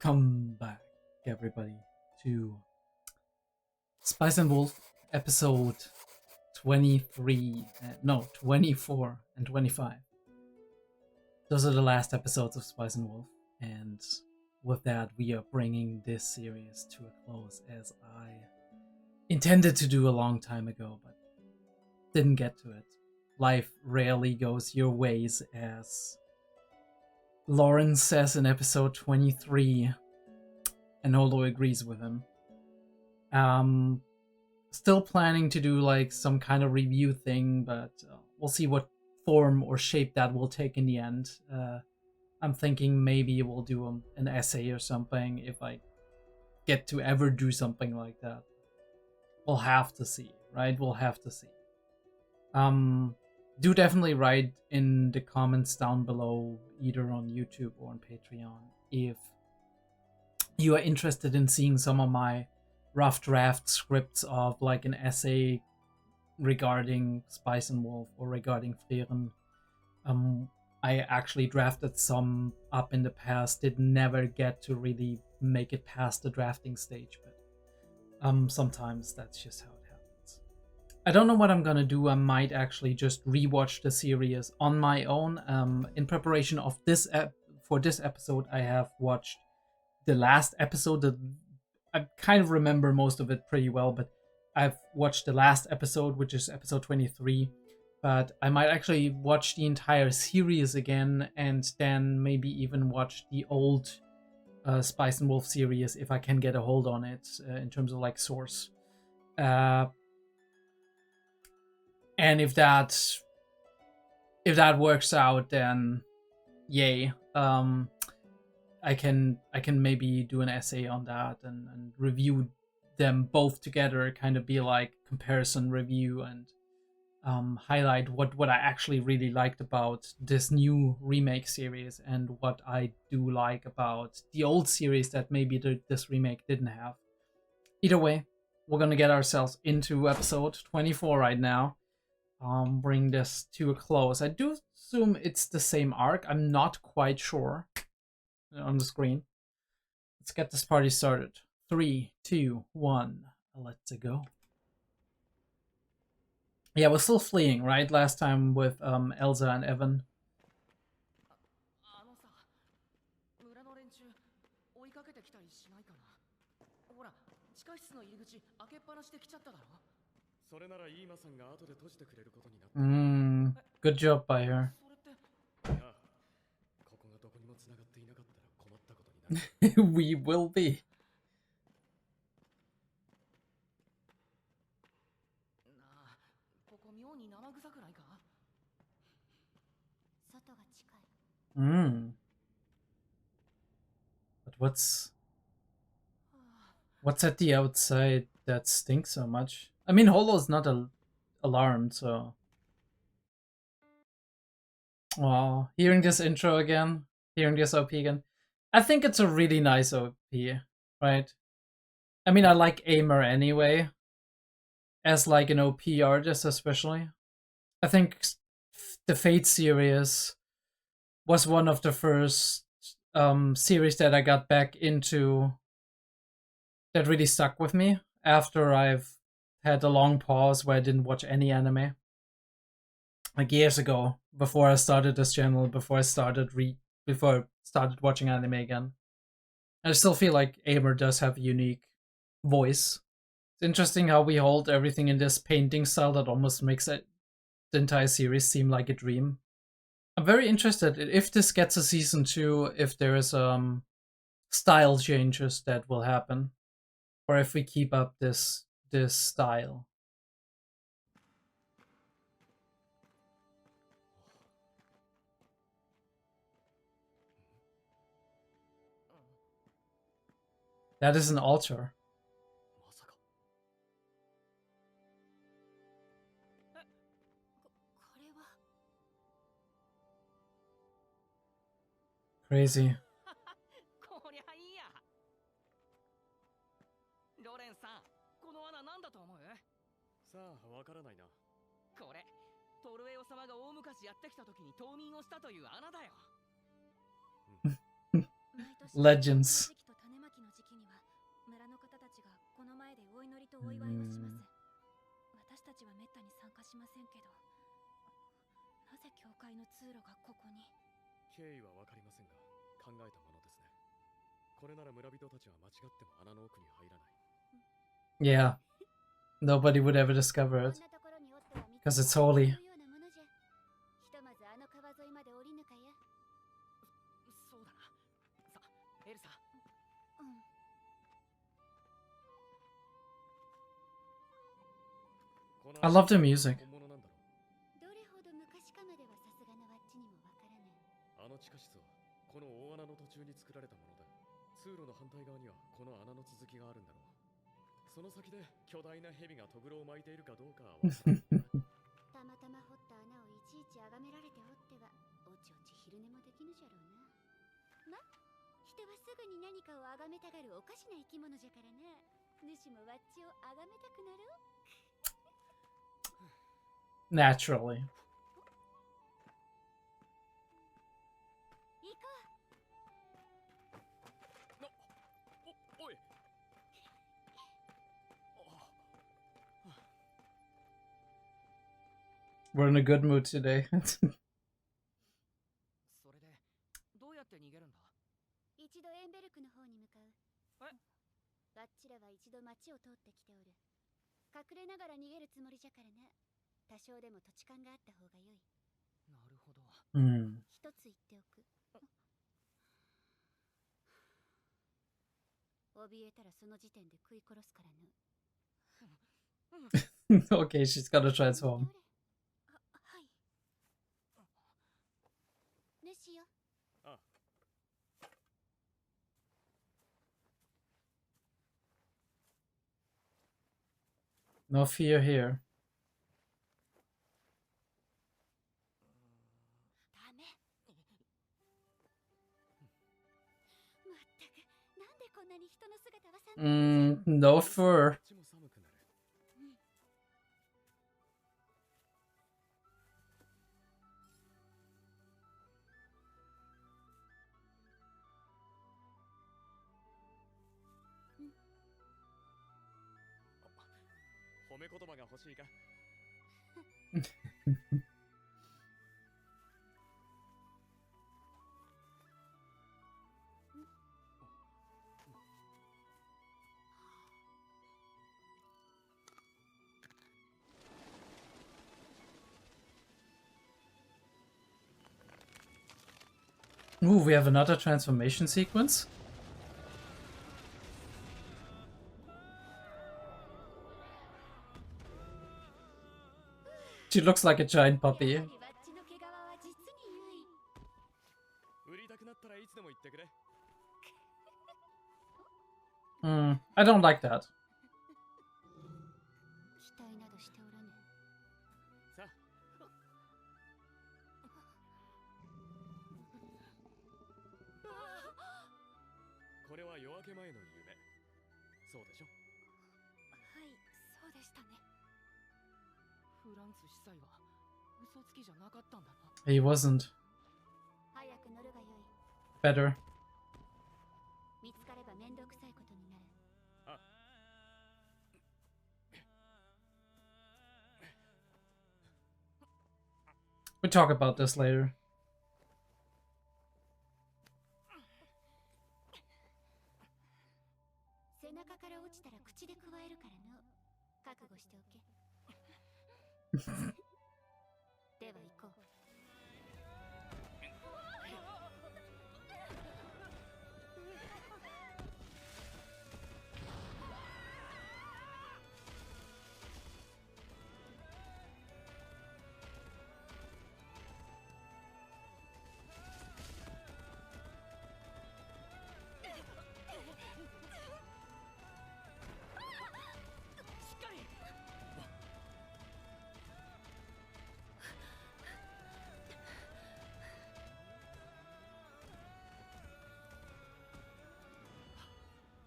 Welcome back, everybody, to Spice and Wolf episode 24 and 25. Those are the last episodes of Spice and Wolf, and with that, we are bringing this series to a close, as I intended to do a long time ago, but didn't get to it. Life rarely goes your ways, as Lauren says in episode 23, and Holo agrees with him. Still planning to do like some kind of review thing, but we'll see what form or shape that will take in the end. I'm thinking maybe we'll do an essay or something if I get to ever do something like that. We'll have to see, right? We'll have to see. Do definitely write in the comments down below, either on YouTube or on Patreon, if you are interested in seeing some of my rough draft scripts of like an essay regarding Spice and Wolf or regarding Frieren. I actually drafted some up in the past, did never get to really make it past the drafting stage, but sometimes that's just how it happens. I don't know what I'm gonna do. I might actually just rewatch the series on my own. In preparation of this for this episode, I have watched the last episode. I kind of remember most of it pretty well, but I've watched the last episode, which is episode 23. But I might actually watch the entire series again, and then maybe even watch the old Spice and Wolf series if I can get a hold on it in terms of like source. And if that works out, then yay. I can maybe do an essay on that and review them both together, kind of be like comparison review, and highlight what I actually really liked about this new remake series and what I do like about the old series that maybe this remake didn't have. Either way, we're gonna get ourselves into episode 24 right now. Bring this to a close. I do assume it's the same arc. I'm not quite sure on the screen. Let's get this party started. 3, 2, 1, let's go. Yeah, we're still fleeing, right? Last time with Elsa and Evan. Good job by her. We will be. But what's at the outside that stinks so much? I mean, Holo's not alarmed, so. Well, hearing this intro again, hearing this OP again, I think it's a really nice OP, right? I mean, I like Aimer anyway, as like an OP artist especially. I think the Fate series was one of the first series that I got back into that really stuck with me after I've had a long pause where I didn't watch any anime. Like years ago, before I started this channel, before I started watching anime again. I still feel like Aimer does have a unique voice. It's interesting how we hold everything in this painting style that almost makes the entire series seem like a dream. I'm very interested if this gets a season 2, if there is style changes that will happen, or if we keep up this style. That is an altar. Crazy. Legends. しませんけど、なぜ教会の通路がここに？経緯はわかりませんが、考えたものですね。これなら村人たちは間違っても穴の奥に入らない。Yeah, nobody would ever discover it because it's holy. ひとまずあの川沿いまで降りぬかや。そうだな。さ、エルサ。I love the music. どれほど昔かまではさすがのわっちにもわからない。あの地下室はこの大穴の途中に作られたもので、通路の反対側にはこの穴の続きがあるんだろう。その先で巨大な蛇がトグロを巻いているかどうかは分からない。たまたま掘った穴をいちいち崇められておっては、おちおち昼寝もできぬじゃろうな。ま、人はすぐに何かを崇めたがるおかしな生き物じゃからな。主もわっちを崇めたくなる。Naturally. 行こおい。We're in a good mood today. それでどうやって逃げるんだ？一度エンベルクの方に向かう。え？わっちらは一度町を通ってきておる。隠れながら逃げるつもりじゃからな。多少でも土地勘があった方が良い。なるほど。一つ言っておく。怯えたらその時点で食い殺すからな。Okay, she's gotta transform. はい。主よ。ああ。No fear here. ダメ。まったく、なんでこんなに人の姿は寒い。No fur. こっちも寒くなる。褒め言葉が欲しいか。Ooh, we have another transformation sequence. She looks like a giant puppy. わっちの毛皮は実に優位。売りたくなったらいつでも言ってくれ。I don't like that. 期待などしておらぬ。さあ。これは夜明け前の夢。そうでしょ？はい、そうでしたね。フランス司祭は嘘つきじゃなかったんだな。He wasn't. 早く乗るがよい。Better. 見つかれば面倒くさいことになる。あ。We'll talk about this later. 背中から落ちたら口でくわえるからの。覚悟しておけ。では行こう。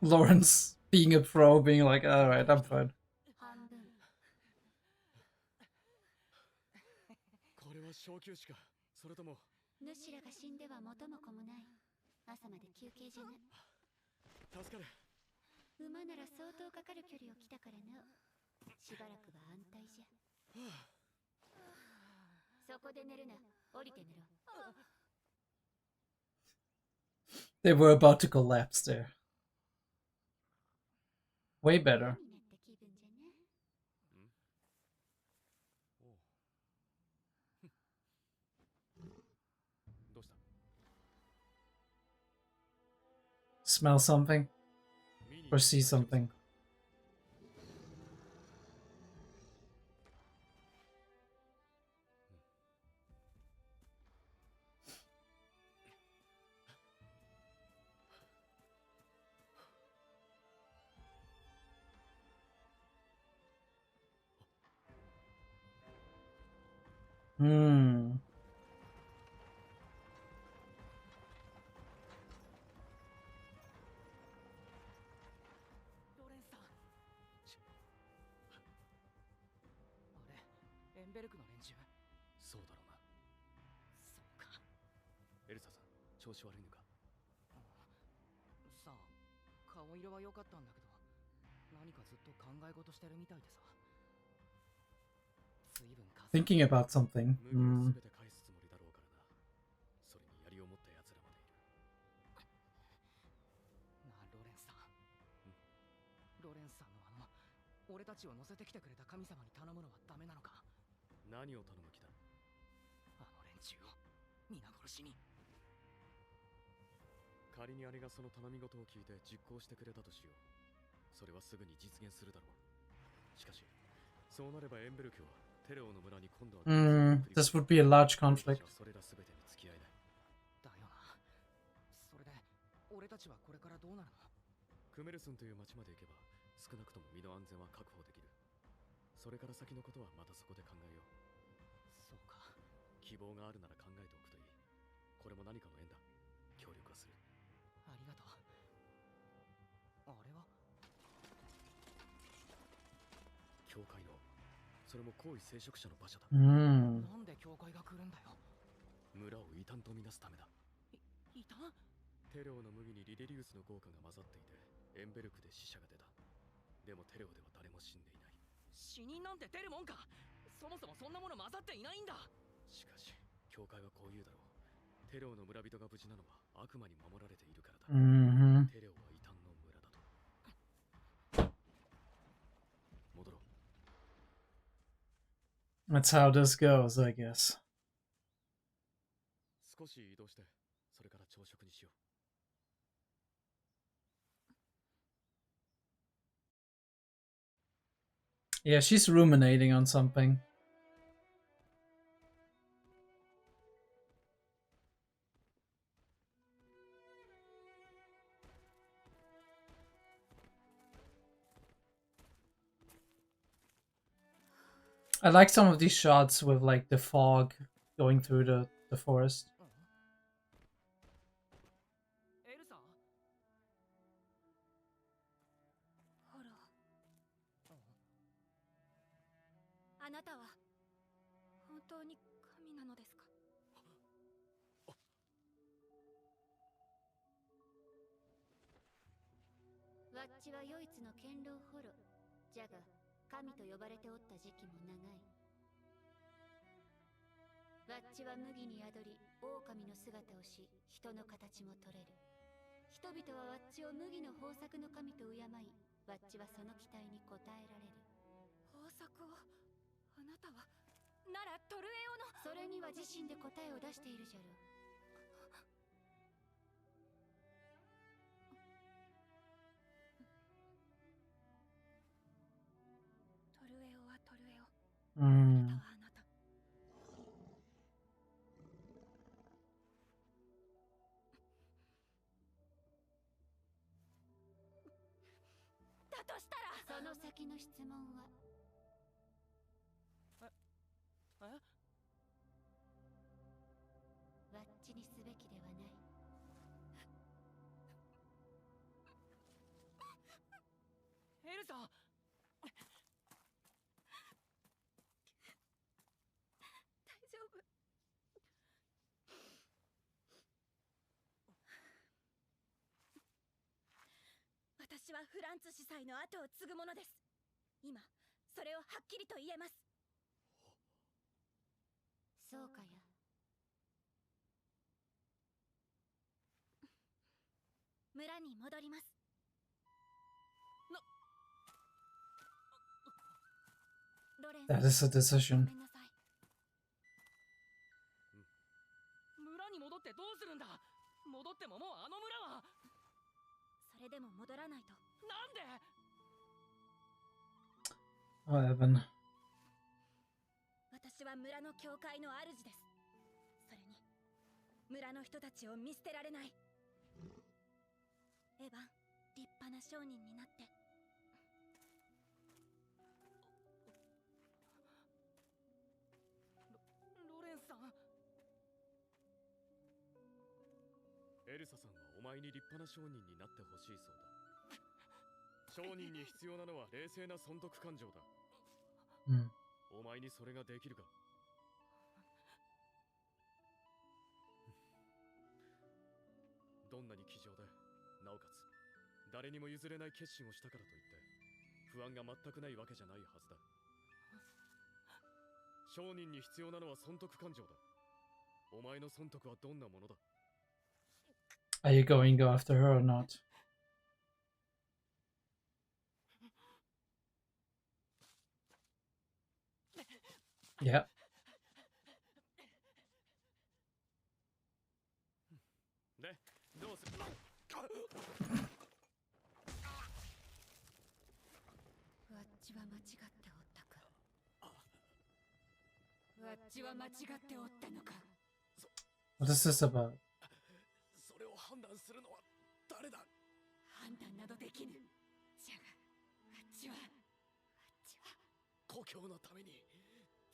Lawrence being a pro, being like, alright, I'm fine. 半分。これは小休止か。それとも。主らが死んでは元も子もない。朝まで休憩じゃな。助かる。馬なら相当かかる距離を来たからな。しばらくは安泰じゃ。そこで寝るな。降りて寝ろ。 They were about to collapse there. Way better. になった気分じゃな。おうどうした Smell something 見に or see something. Hmm. ロレンさん。あれ、エンベルクの連中。そうだろうな。そうか。エルサさん、調子悪いのか。さあ、顔色は良かったんだけど、何かずっと考え事してるみたいでさ。随分かす Thinking about something. 麦を Hmm. 全て返すつもりだろうからな。それに槍を持った奴らまでいる。なあ、ロレンさん。ロレンさんの俺たちを乗せてきてくれた神様に頼むのはダメなのか。何を頼む気だ。あの連中を皆殺しに。仮にあれがその頼み事を聞いて実行してくれたとしよう。それはすぐに実現するだろう。しかし、そうなればエンベルクはテレオの村に今度は This would be a large conflict. それら全てに付き合えない。だよな。それで俺たちはこれからどうなるの。クメルスンという町まで行けば少なくとも身の安全は確保できる。それから先のことはまたそこで考えよう。そうか。希望があるなら考えておくといい。これも何かの縁だ。協力はする。ありがとう。あれは教会の、それも高位聖職者の馬車だ。Hmm. なんで教会が来るんだよ。村を異端とみなすためだ。いた。テレオの麦にリデリウスの効果が混ざっていて、エンベルクで死者が出た。でもテレオでは誰も死んでいない。死人なんて出るもんか。そもそもそんなもの混ざっていないんだ。しかし、教会はこう言うだろう。テレオの村人が無事なのは悪魔に守られているからだ。Hmm. テレオは異端の村だと。戻ろう。 That's how this goes, I guess. 少し移動して、それから朝食にしよう。Yeah, she's ruminating on something. I like some of these shots with like the fog going through the forest. エルサ。ホロあなたは本当に神なのですか。わっちは唯一の堅牢ホロ。じゃが、神と呼ばれておった時期も長い。わっちは麦に宿り、狼の姿をし、人の形も取れる。人々はわっちを麦の豊作の神と敬い、わっちはその期待に応えられる。豊作をあなたはならトルエオの。それには自身で答えを出しているじゃろう。トルエオはトルエオ。あ Hmm. なたはあなた。だとしたらその先の質問は、え。わっちにすべきではない。エルサ。大丈夫。私はフランツ司祭の後を継ぐ者です。今それをはっきりと言えます。そうかよ。村に戻ります。ロレン That is a ご decision. めんなさい。村に戻ってどうするんだ。戻ってももうあの村は。それでも戻らないと。なんで。 Oh, Evan. 私は村の教会の主です。それに村の人たちを見捨てられない。エヴァン、立派な商人になって。ロレンさん。エルサさんはお前に立派な商人になってほしいそうだ。商人に必要なのは冷静な損得感情だ。Hmm. お前にそれができるか。どんなに気丈で、なおかつ誰にも譲れない決心をしたからといって不安が全くないわけじゃないはずだ。商人に必要なのは損得感情だ。お前の損得はどんなものだ。 Are you going to go after her or not? Yeah. で、どうする。わっちは間違っておったか。わっちは間違っておったのか。 What is this about? それを判断するのは誰だ。判断などできぬ。じゃが、わっちは故郷のために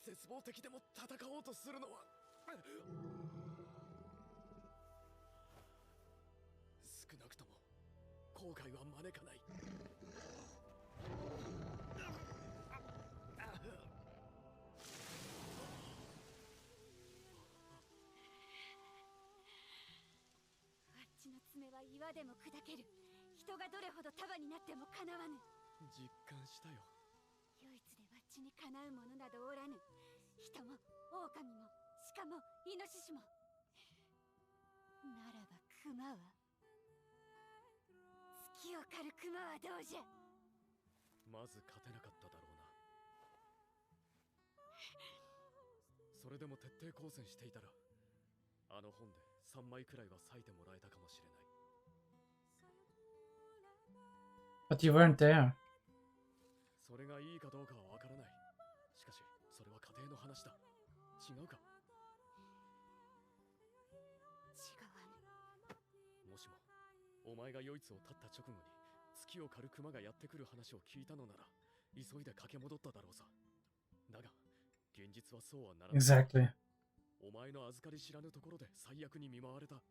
絶望的でも戦おうとするのは少なくとも後悔は招かない。わっちの爪は岩でも砕ける。人がどれほど束になってもかなわぬ。実感したよ。唯一でわっちにかなうものなどおらぬ。人も狼も鹿もイノシシも。ならば熊は、月を狩る熊はどうじゃ。まず勝てなかっただろうな。それでも徹底抗戦していたらあの本で3枚くらいは割いてもらえたかもしれない。 But you weren't there. それがいいかどうかはわからない。しかしそれは家庭の話だ。違うか。違わぬ。もしもお前がヨイツを立った直後に月を狩る熊がやってくる話を聞いたのなら急いで駆け戻っただろうさ。だが現実はそうはならない。 Exactly. お前の預かり知らぬところで最悪に見舞われた。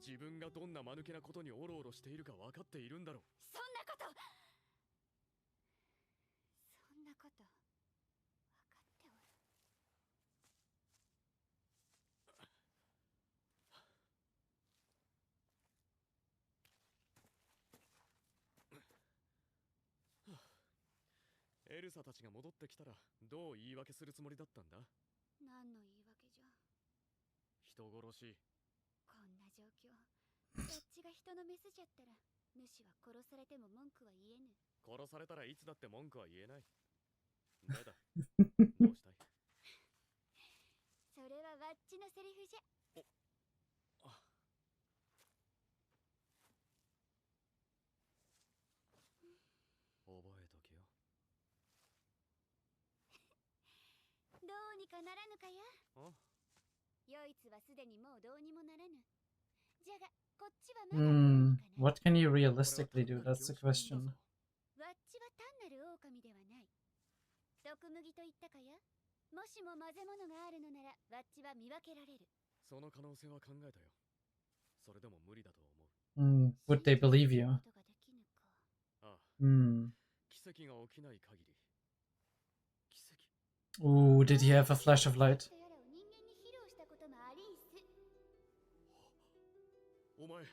自分がどんな間抜けなことにおろおろしているか分かっているんだろう。そんなこと分かっておる。エルサたちが戻ってきたらどう言い訳するつもりだったんだ。何の言い訳じゃ。人殺し。こんな状況、どっちが人のメスじゃったら主は殺されても文句は言えぬ。殺されたらいつだって文句は言えない。だだどうしたい。それはわっちのセリフじゃ。あ、覚えときよ。どうにかならぬかや。あ、ヨイツはすでにもうどうにもならぬ。じゃがこっちはまだどうにかなる。What can you realistically do? That's the question. わっちは単なる狼ではない。毒麦と言ったかや。もしも混ぜ物があるのならわっちは見分けられる。その可能性は考えたよ。それでも無理だと思う。Would they believe you? ことができぬか。ああ、奇跡が起きない限り。奇跡。 Ooh, did he have a flash of light? やらを人間に披露したこともありんす。お前、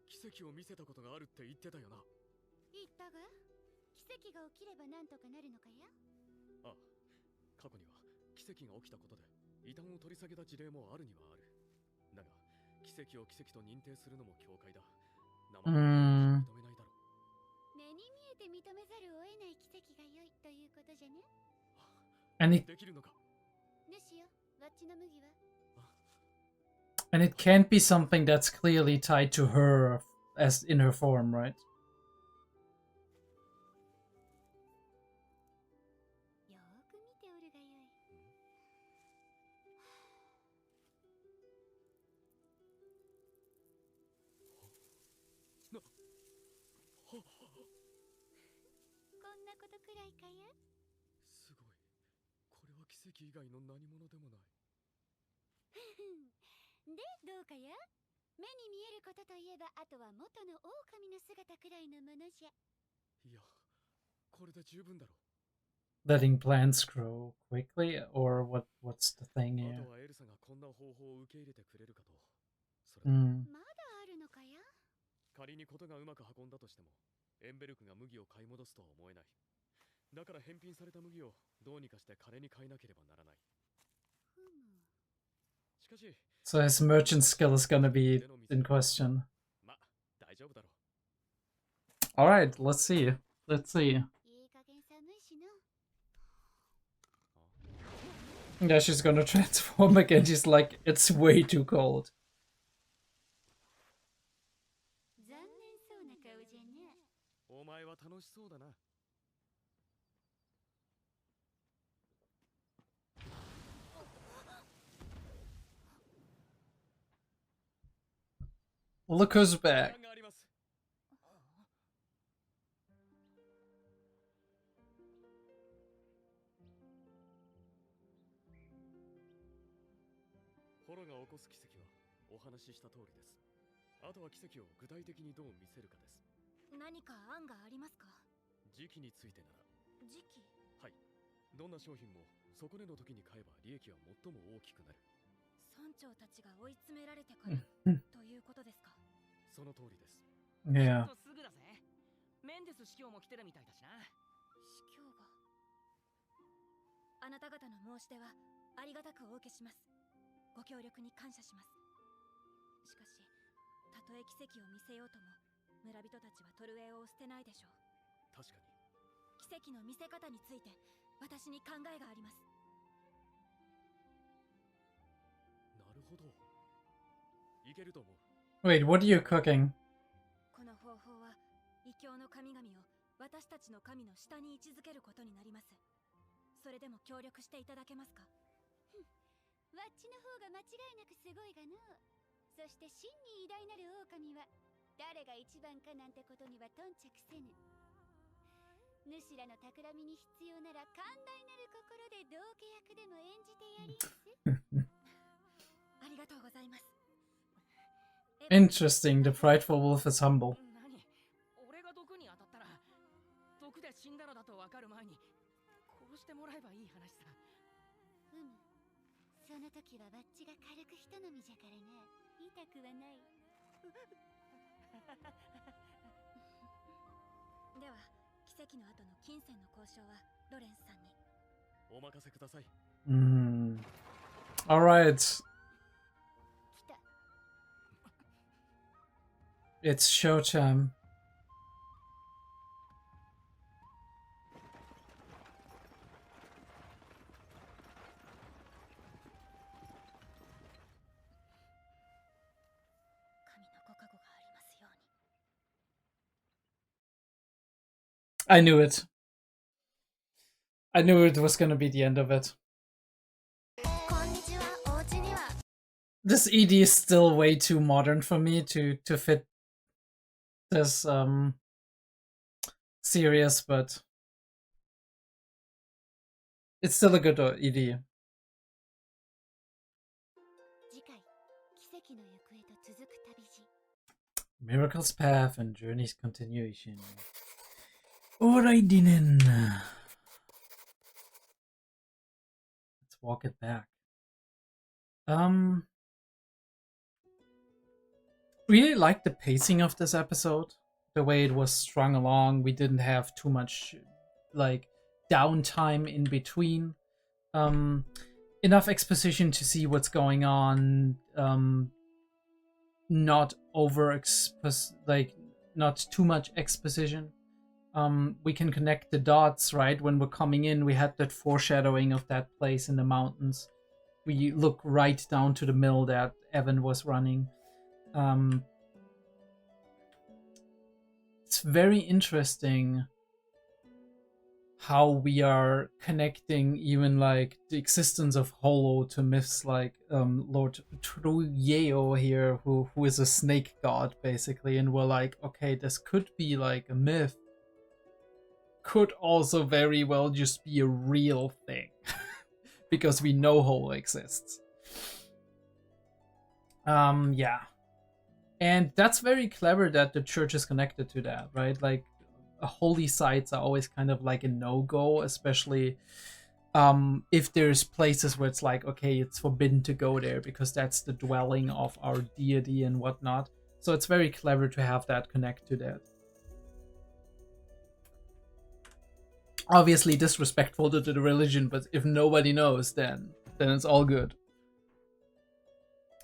奇跡を見せたことがあるって言ってたよな。言ったが、奇跡が起きればなんとかなるのかや。ああ、過去には奇跡が起きたことで異端を取り下げた事例もあるにはある。だが奇跡を奇跡と認定するのも境界だ。生の認めないだろう。目に見えて認めざるを得ない奇跡が良いということじゃね。 And it できるのか。主よ、わっちの麦は and it can't be something that's clearly tied to her as in her form, right? よーく見ておるがよい。こんなことくらいかや。すごい。これは奇跡以外の何者でもない。で、どうかや。目に見えることといえば、あとは元の狼の姿くらいのものじゃ。いや、これで十分だろう。Letting plants grow quickly, or what's the thing あ here? とはエルサがこんな方法を受け入れてくれるかと。それだ。まだあるのかや。仮にことがうまく運んだとしても、エンベルクが麦を買い戻すとは思えない。だから返品された麦をどうにかして金に変えなければならない。しかし、So his merchant skill is gonna be in question. ま、大丈夫だろう。 Alright, let's see. Let's see. いい加減寒いしの。 Yeah, she's gonna transform again. She's like, it's way too cold. 残念そうな顔じゃね。お前は楽しそうだな。 Look who's back. があります。ホロが起こす奇跡はお話しした通りです。あとは奇跡を具体的にどう見せるかです。何か案がありますか？時期についてなら。時期？はい。どんな商品も底値の時に買えば利益は最も大きくなる。村長たちが追い詰められてからということですか？その通りです。 Yeah. すぐだぜ。メンデス司教も来てるみたいだしな。司教が。あなた方の申し出はありがたくお受けします。ご協力に感謝します。しかし、たとえ奇跡を見せようとも、村人たちはトルエを捨てないでしょう。確かに。奇跡の見せ方について私に考えがあります。なるほど。いけると思う。 Wait, what are you cooking? この方法は異教の神々を私たちの神の下に位置づけることになります。それでも協力していただけますか？わっちの方が間違いなくすごいがの。そして真に偉大なる狼は誰が一番かなんてことには頓着せぬ。主らの企みに必要なら寛大なる心で道化役でも演じてやります。ありがとうございます。 Interesting. The frightful wolf is humble. 何？俺が毒に当たったら毒で死んだのだと分かる前に殺してもらえばいい話さ。その時はわっちが軽く人のみじゃからな。痛くはない。では奇跡の後の金銭の交渉はロレンスさんに。お任せください。 Alright. 来た。 It's showtime. I knew it. I knew it was gonna be the end of it. This ED is still way too modern for me to fit this series, but it's still a good ED. 次回、奇跡の行方と続く旅路。 Miracle's Path and Journey's Continuation. Alrighty then. Let's walk it back. Really liked the pacing of this episode. The way it was strung along. We didn't have too much like downtime in between. enough exposition to see what's going on, not not too much exposition. We can connect the dots, right? When we're coming in, we had that foreshadowing of that place in the mountains. We look right down to the mill that Evan was running. It's very interesting how we are connecting even like the existence of Holo to myths like Lord Trujillo here, who is a snake god basically, and we're like, okay, this could be like a myth, could also very well just be a real thing because we know Holo exists. Yeah, and that's very clever that the church is connected to that, right? Like, holy sites are always kind of like a no-go, especially if there's places where it's like, okay, it's forbidden to go there because that's the dwelling of our deity and whatnot. So it's very clever to have that connect to that. Obviously disrespectful to the religion, but if nobody knows, then it's all good.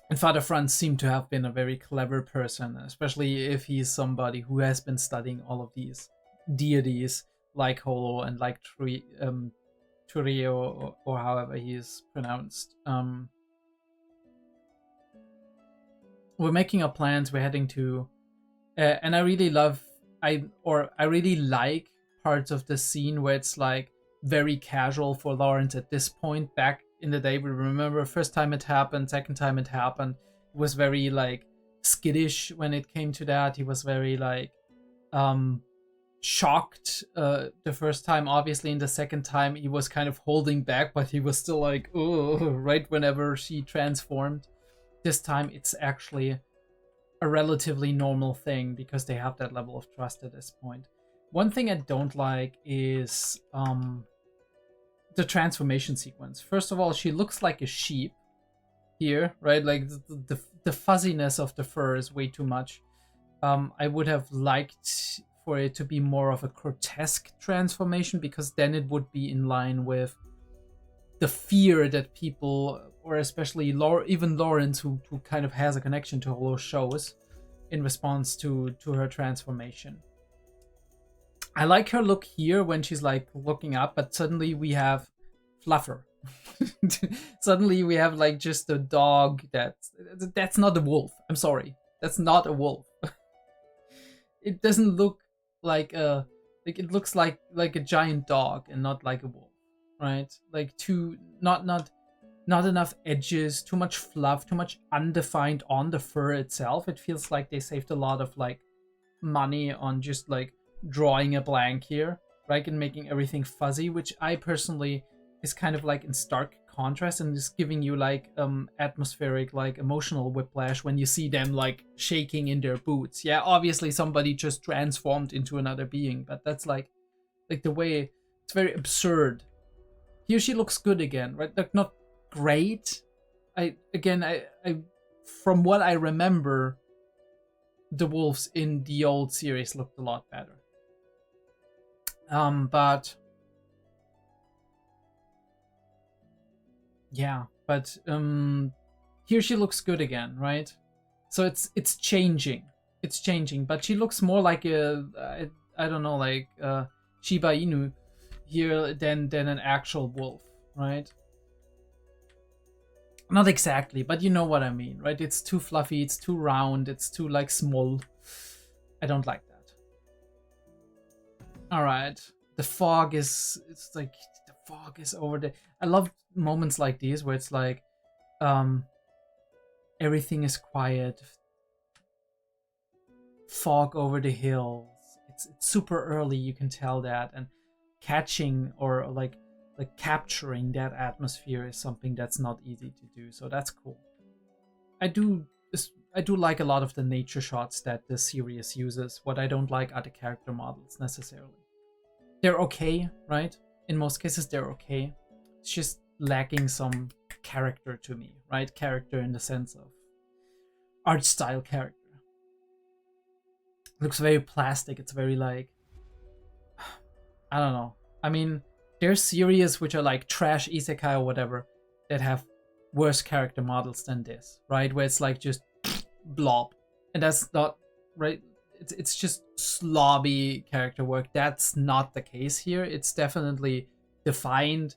And Father Franz seemed to have been a very clever person, especially if he's somebody who has been studying all of these deities like Holo and like Turio, or however he is pronounced. We're making our plans. We're heading to, and I really like parts of the scene where it's like very casual for Lawrence at this point. Back in the day, we remember first time it happened, second time it happened, he was very like skittish when it came to that. He was very like shocked the first time, obviously. In the second time he was kind of holding back, but he was still like, oh, right whenever she transformed. This time it's actually a relatively normal thing because they have that level of trust at this point. One thing I don't like is the transformation sequence. First of all, she looks like a sheep here, right? Like the fuzziness of the fur is way too much. I would have liked for it to be more of a grotesque transformation, because then it would be in line with the fear that people, or especially even Lawrence, who kind of has a connection to Holo, shows in response to her transformation. I like her look here when she's like looking up, but suddenly we have Fluffer. Suddenly we have like just a dog that's not a wolf. I'm sorry, that's not a wolf. It doesn't look like it looks like a giant dog and not like a wolf, right? Like not enough edges, too much fluff, too much undefined on the fur itself. It feels like they saved a lot of like money on just like drawing a blank here, right, and making everything fuzzy, which I personally is kind of like in stark contrast and is giving you like atmospheric, like emotional whiplash when you see them like shaking in their boots. Yeah, obviously somebody just transformed into another being, but that's like the way it's very absurd. Here she looks good again, right? Like not great. I from what I remember, the wolves in the old series looked a lot better. But yeah, but here she looks good again, right? So it's changing, but she looks more like a I don't know, like Shiba Inu here than an actual wolf, right? Not exactly, but you know what I mean, right? It's too fluffy, it's too round, it's too like small. I don't like that. All right, the fog is over there. I love moments like these where it's like everything is quiet, fog over the hills. It's super early, you can tell that, and catching or like capturing that atmosphere is something that's not easy to do. So that's cool. I do like a lot of the nature shots that the series uses. What I don't like are the character models necessarily. They're okay, right? In most cases, they're okay. It's just lacking some character to me, right? Character in the sense of art style character. It looks very plastic. It's very like, I don't know. I mean, there's series which are like trash isekai or whatever, that have worse character models than this, right? Where it's like just blob, and that's not right. It's just slobby character work. That's not the case here. It's definitely defined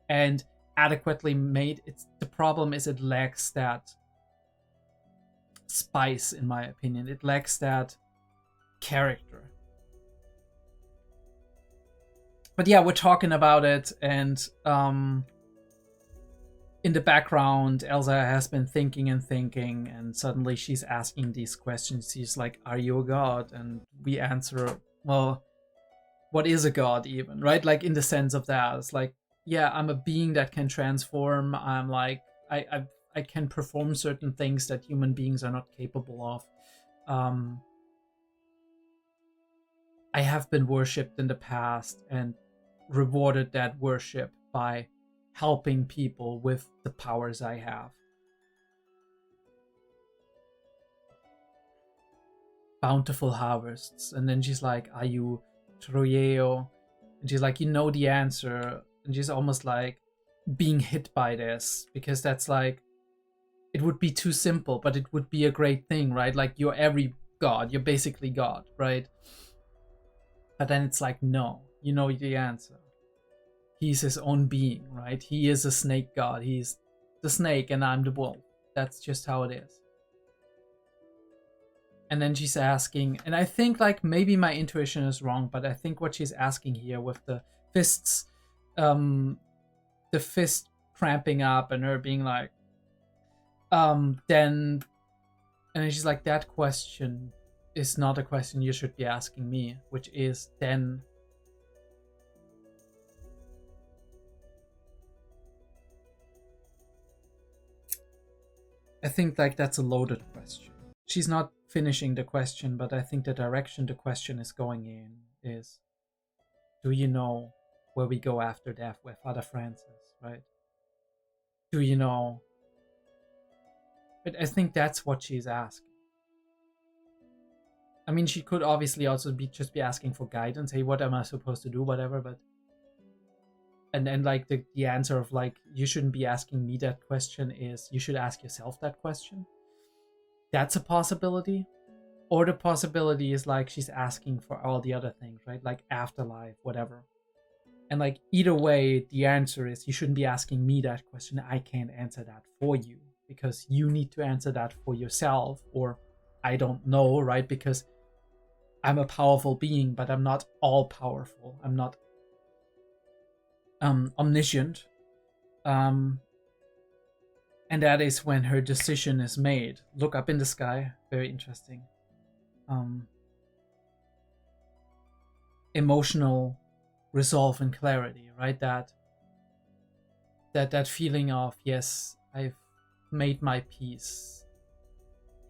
and adequately made. The problem is it lacks that spice, in my opinion. It lacks that character. But yeah, we're talking about it, and in the background, Elsa has been thinking, and suddenly she's asking these questions. She's like, "Are you a god?" And we answer, "Well, what is a god even?" Right? Like in the sense of that, it's like, yeah, I'm a being that can transform. I'm like, I can perform certain things that human beings are not capable of. I have been worshipped in the past and rewarded that worship by helping people with the powers I have. Bountiful harvests. And then she's like, "Are you Troyeo?" And she's like, "You know the answer." And she's almost like being hit by this, because that's like, it would be too simple, but it would be a great thing, right? Like, you're every god, you're basically God, right? But then it's like, no, you know the answer. He's his own being, right? He is a snake god. He's the snake and I'm the wolf. That's just how it is. And then she's asking, and I think like maybe my intuition is wrong, but I think what she's asking here with the fists, the fist cramping up and her being like, then, and she's like, that question is not a question you should be asking me, which is then, I think like that's a loaded question. She's not finishing the question, but I think the direction the question is going in is, do you know where we go after death with Father Francis, right? Do you know? But I think that's what she's asking. I mean, she could obviously also just be asking for guidance. Hey, what am I supposed to do? Whatever, but and then like the answer of like, you shouldn't be asking me that question is, you should ask yourself that question. That's a possibility. Or the possibility is like she's asking for all the other things, right? Like afterlife, whatever. And like either way, the answer is, you shouldn't be asking me that question. I can't answer that for you, because you need to answer that for yourself, or I don't know, right? Because I'm a powerful being, but I'm not all powerful. I'm not omniscient. And that is when her decision is made. Look up in the sky. Very interesting. Emotional resolve and clarity, right? That feeling of, yes, I've made my peace.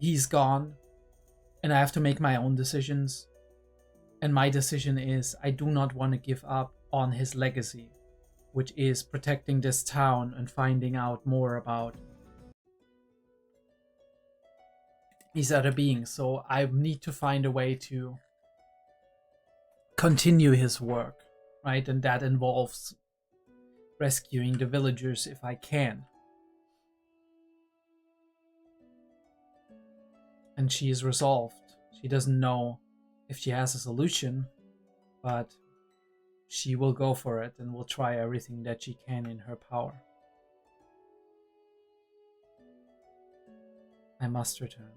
He's gone, and I have to make my own decisions. And my decision is, I do not want to give up on his legacy, which is protecting this town and finding out more about these other beings. So I need to find a way to continue his work, right? And that involves rescuing the villagers if I can. And she is resolved. She doesn't know if she has a solution, but she will go for it and will try everything that she can in her power. I must return.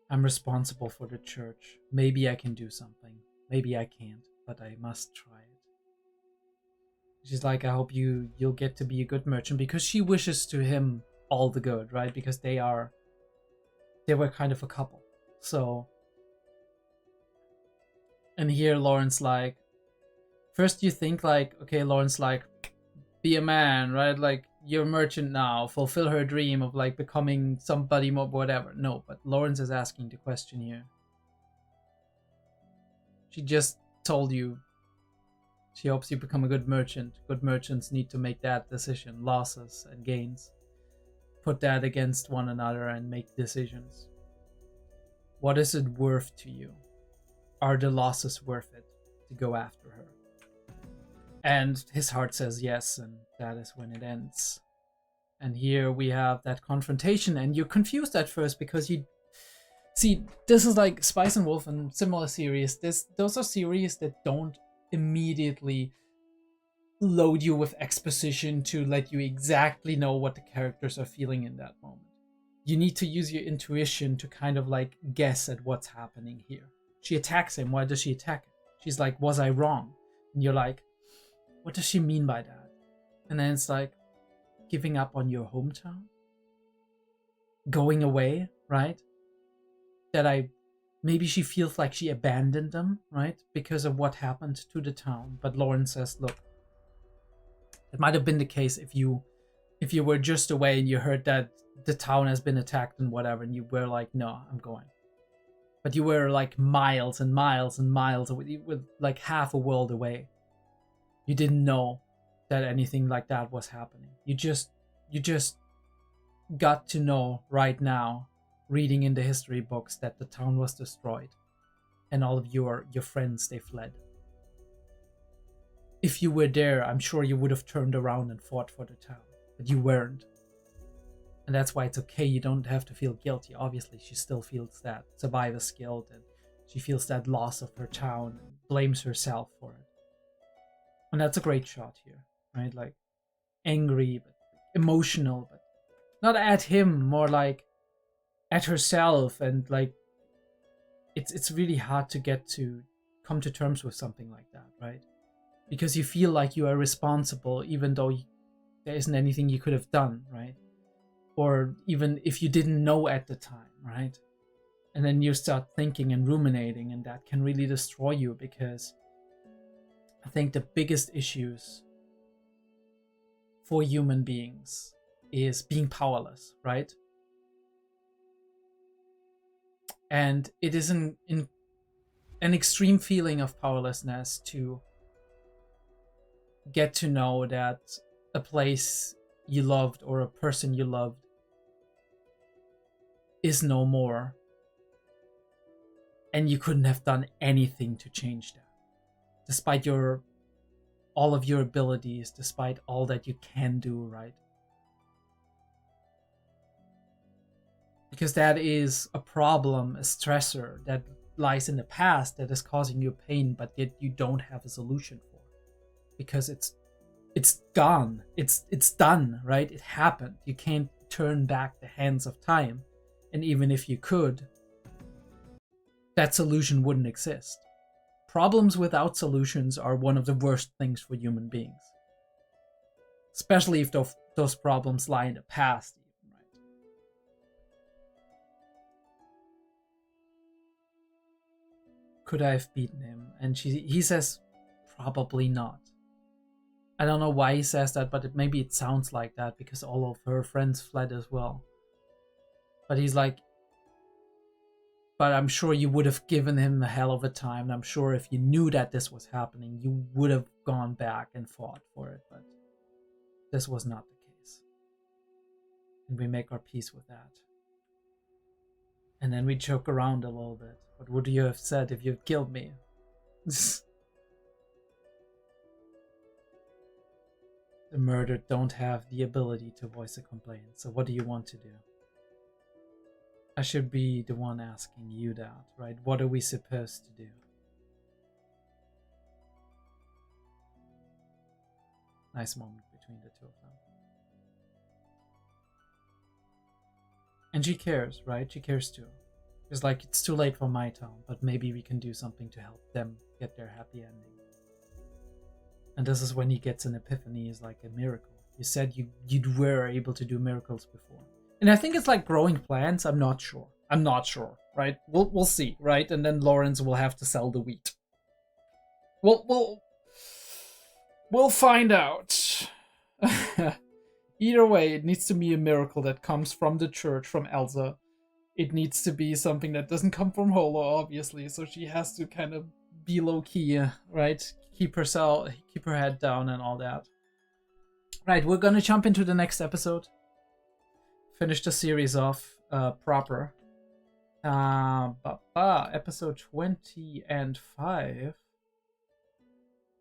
I'm responsible for the church. Maybe I can do something. Maybe I can't, but I must try it. She's like, I hope you'll get to be a good merchant, because she wishes to him all the good, right? Because they were kind of a couple. So, and here Lauren's like, first you think like, okay, Lauren's like, be a man, right? Like, you're a merchant now, fulfill her dream of like becoming somebody more, whatever. No, but Lawrence is asking the question here. She just told you she hopes you become a good merchant. Good merchants need to make that decision, losses and gains. Put that against one another and make decisions. What is it worth to you? Are the losses worth it to go after her? And his heart says yes, and that is when it ends. And here we have that confrontation, and you're confused at first because you see, this is like Spice and Wolf and similar series. Those are series that don't immediately load you with exposition to let you exactly know what the characters are feeling in that moment. You need to use your intuition to kind of like guess at what's happening here. She attacks him. Why does she attack him? She's like, was I wrong? And you're like, what does she mean by that? And then it's like, giving up on your hometown? Going away, right? Maybe she feels like she abandoned them, right? Because of what happened to the town. But Lauren says, look, it might have been the case if you were just away and you heard that the town has been attacked and whatever, and you were like, no, I'm going. But you were like miles and miles and miles away, with like half a world away. You didn't know that anything like that was happening. You just got to know right now, reading in the history books, that the town was destroyed and all of your friends, they fled. If you were there, I'm sure you would have turned around and fought for the town, but you weren't. And that's why it's okay. You don't have to feel guilty. Obviously, she still feels that survivor's guilt, and she feels that loss of her town and blames herself for it. And that's a great shot here, right? Like angry, but emotional, but not at him, more like at herself. And like, it's really hard to come to terms with something like that, right? Because you feel like you are responsible, even though there isn't anything you could have done, right? Or even if you didn't know at the time, right? And then you start thinking and ruminating, and that can really destroy you, because I think the biggest issues for human beings is being powerless, right? And it is an extreme feeling of powerlessness to get to know that a place you loved or a person you loved is no more, and you couldn't have done anything to change that, despite all of your abilities, despite all that you can do, right? Because that is a problem, a stressor that lies in the past that is causing you pain, but yet you don't have a solution for, because it's gone, it's done, right? It happened. You can't turn back the hands of time, and even if you could, that solution wouldn't exist. Problems without solutions are one of the worst things for human beings, especially if those problems lie in the past, even, right? Could I have beaten him? And he says, probably not. I don't know why he says that, but maybe it sounds like that because all of her friends fled as well. But he's like, but I'm sure you would have given him a hell of a time. And I'm sure if you knew that this was happening, you would have gone back and fought for it. But this was not the case. And we make our peace with that. And then we joke around a little bit. What would you have said if you'd killed me? The murdered don't have the ability to voice a complaint. So what do you want to do? I should be the one asking you that, right? What are we supposed to do? Nice moment between the two of them. And she cares, right? She cares too. It's like, it's too late for my town, but maybe we can do something to help them get their happy ending. And this is when he gets an epiphany, is like a miracle. You said you were able to do miracles before. And I think it's like growing plants. I'm not sure, right? We'll see, right? And then Lawrence will have to sell the wheat. We'll find out. Either way, it needs to be a miracle that comes from the church, from Elsa. It needs to be something that doesn't come from Holo, obviously. So she has to kind of be low key, right? Keep her head down and all that. Right, we're gonna jump into the next episode. Finish the series off proper. Episode 20 and 5.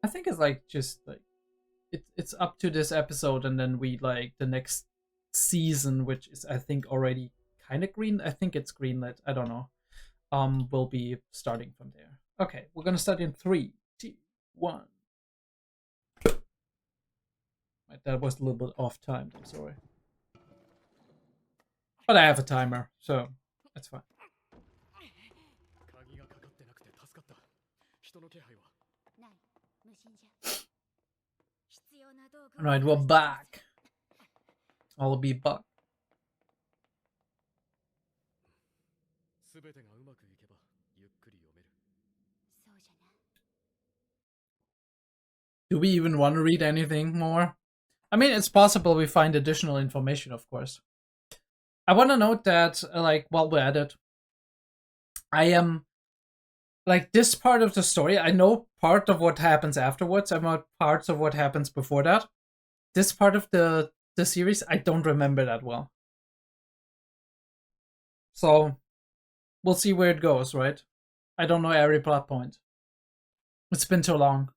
I think it's like just like it's up to this episode, and then we like the next season, which is I think already kind of green. I think it's greenlit. I don't know. Will be starting from there. Okay, we're gonna start in 3, 2, 1. Right, that was a little bit off timed. I'm sorry, but I have a timer, so that's fine. 鍵がかかってなくて助かった。人の気配はない無心じゃ。必要な道具を All right, we're back. I'll be back. すべてがうまくいけばゆっくり読める。そうじゃな。 Do we even want to read anything more? I mean, it's possible we find additional information, of course. I want to note that, like, while we're at it, I am, like, this part of the story, I know part of what happens afterwards. I know parts of what happens before that. This part of the series, I don't remember that well. So, we'll see where it goes, right? I don't know every plot point. It's been too long.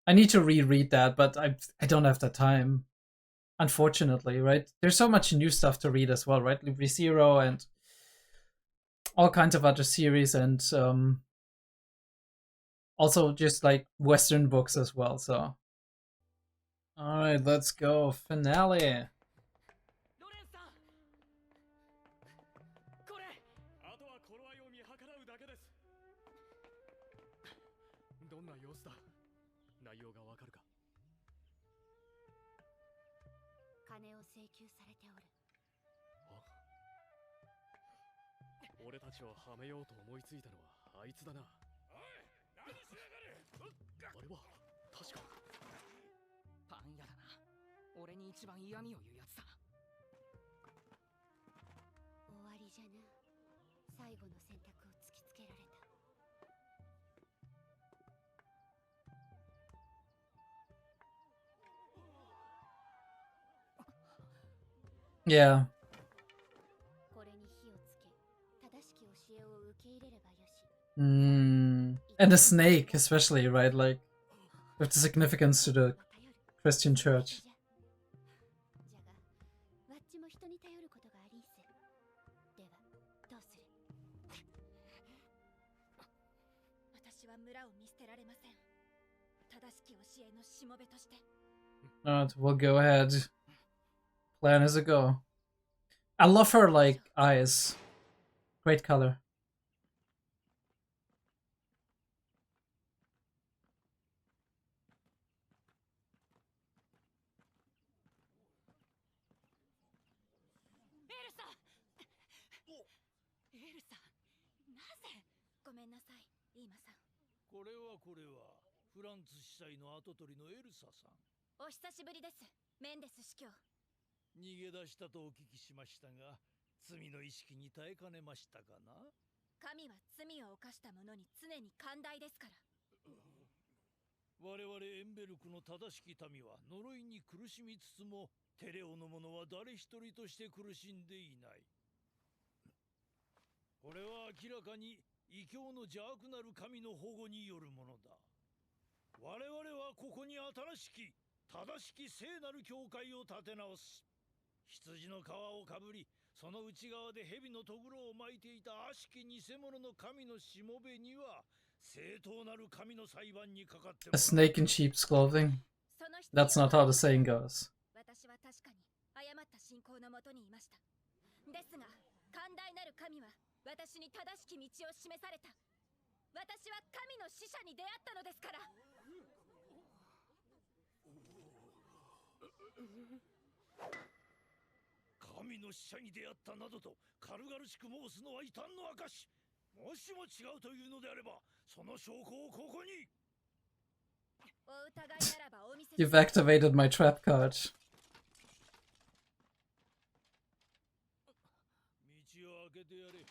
I need to reread that, but I don't have the time, unfortunately, right? There's so much new stuff to read as well, right? ReZero and all kinds of other series, and also just like Western books as well. So, all right, let's go. Finale. ロレンさんこれあとは頃合いを見計らうだけです。どんな様子だ。内容がわかるか。金を請求されておる。俺たちをはめようと思いついたのはあいつだな。おい、何しやがる。あれは確かパン屋だな。俺に一番嫌味を言うやつだ。終わりじゃな。最後の選択を突きつけられた。 Yeah. これに火をつけ、正しき教えを受け入れればよし。 And the snake, especially, right? Like, with the significance to the Christian church. じゃが、わっちも人に頼ることがありんす。では、どうする？私は村を見捨てられません。正しき教えのしもべとして。 Alright, we'll go ahead. Plan as a go. I love her, like, eyes. Great color. エルサなぜごめんなさい、イーマさん。これはフランツ司祭の跡取りのエルサさん。お久しぶりです、メンデス司教。逃げ出したとお聞きしましたが、罪の意識に耐えかねましたかな。神は罪を犯した者に常に寛大ですから。我々エンベルクの正しき民は呪いに苦しみつつも、テレオの者は誰一人として苦しんでいない。これは明らかに異教の邪悪なる神の保護によるものだ。我々はここに新しき正しき聖なる教会を立て直す。羊の皮をかぶり、その内側で蛇のとぐろを巻いていた悪しき偽物の神のしもべには、正当なる神の裁判にかかっても A snake in sheep's clothing? その必要 That's not how the saying goes. 私は確かに誤った信仰のもとにいました。ですが、寛大なる神は私に正しき道を示された。私は神の使者に出会ったのですから。神の使者に出会ったなどと軽々しく申すのは異端の証。もしも違うというのであれば、その証拠をここに。お疑いならばお見せし You've activated my trap card. 道を開けてやれ。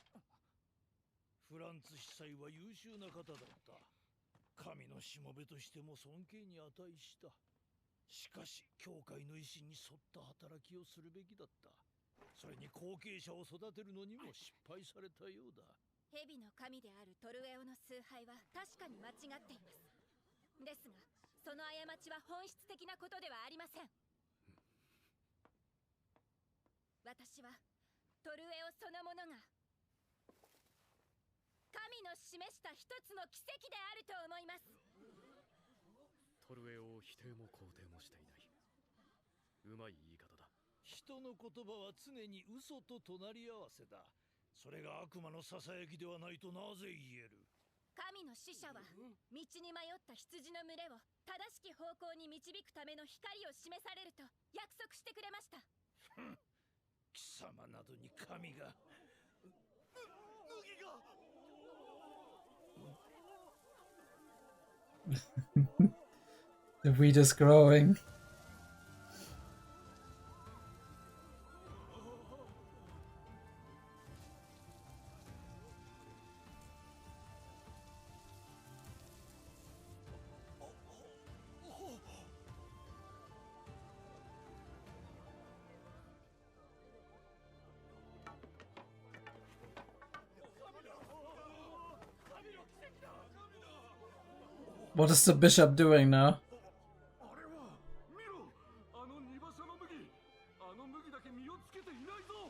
フランツ司祭は優秀な方だった。神のしもべとしても尊敬に値した。しかし、教会の意志に沿った働きをするべきだった。それに後継者を育てるのにも失敗されたようだ。蛇の神であるトルエオの崇拝は確かに間違っています。ですが、その過ちは本質的なことではありません。私はトルエオそのものが神の示した一つの奇跡であると思います。トルエオを否定も肯定もしていない。うまい言い方だ。人の言葉は常に嘘と隣り合わせだ。それが悪魔のささやきではないとなぜ言える。神の使者は道に迷った羊の群れを正しき方向に導くための光を示されると約束してくれました。貴様などに神が。麦が。The weed is growing. What is the bishop doing now? あれは見ろ、あの荷馬車の麦、あの麦だけ実をつけていないぞ。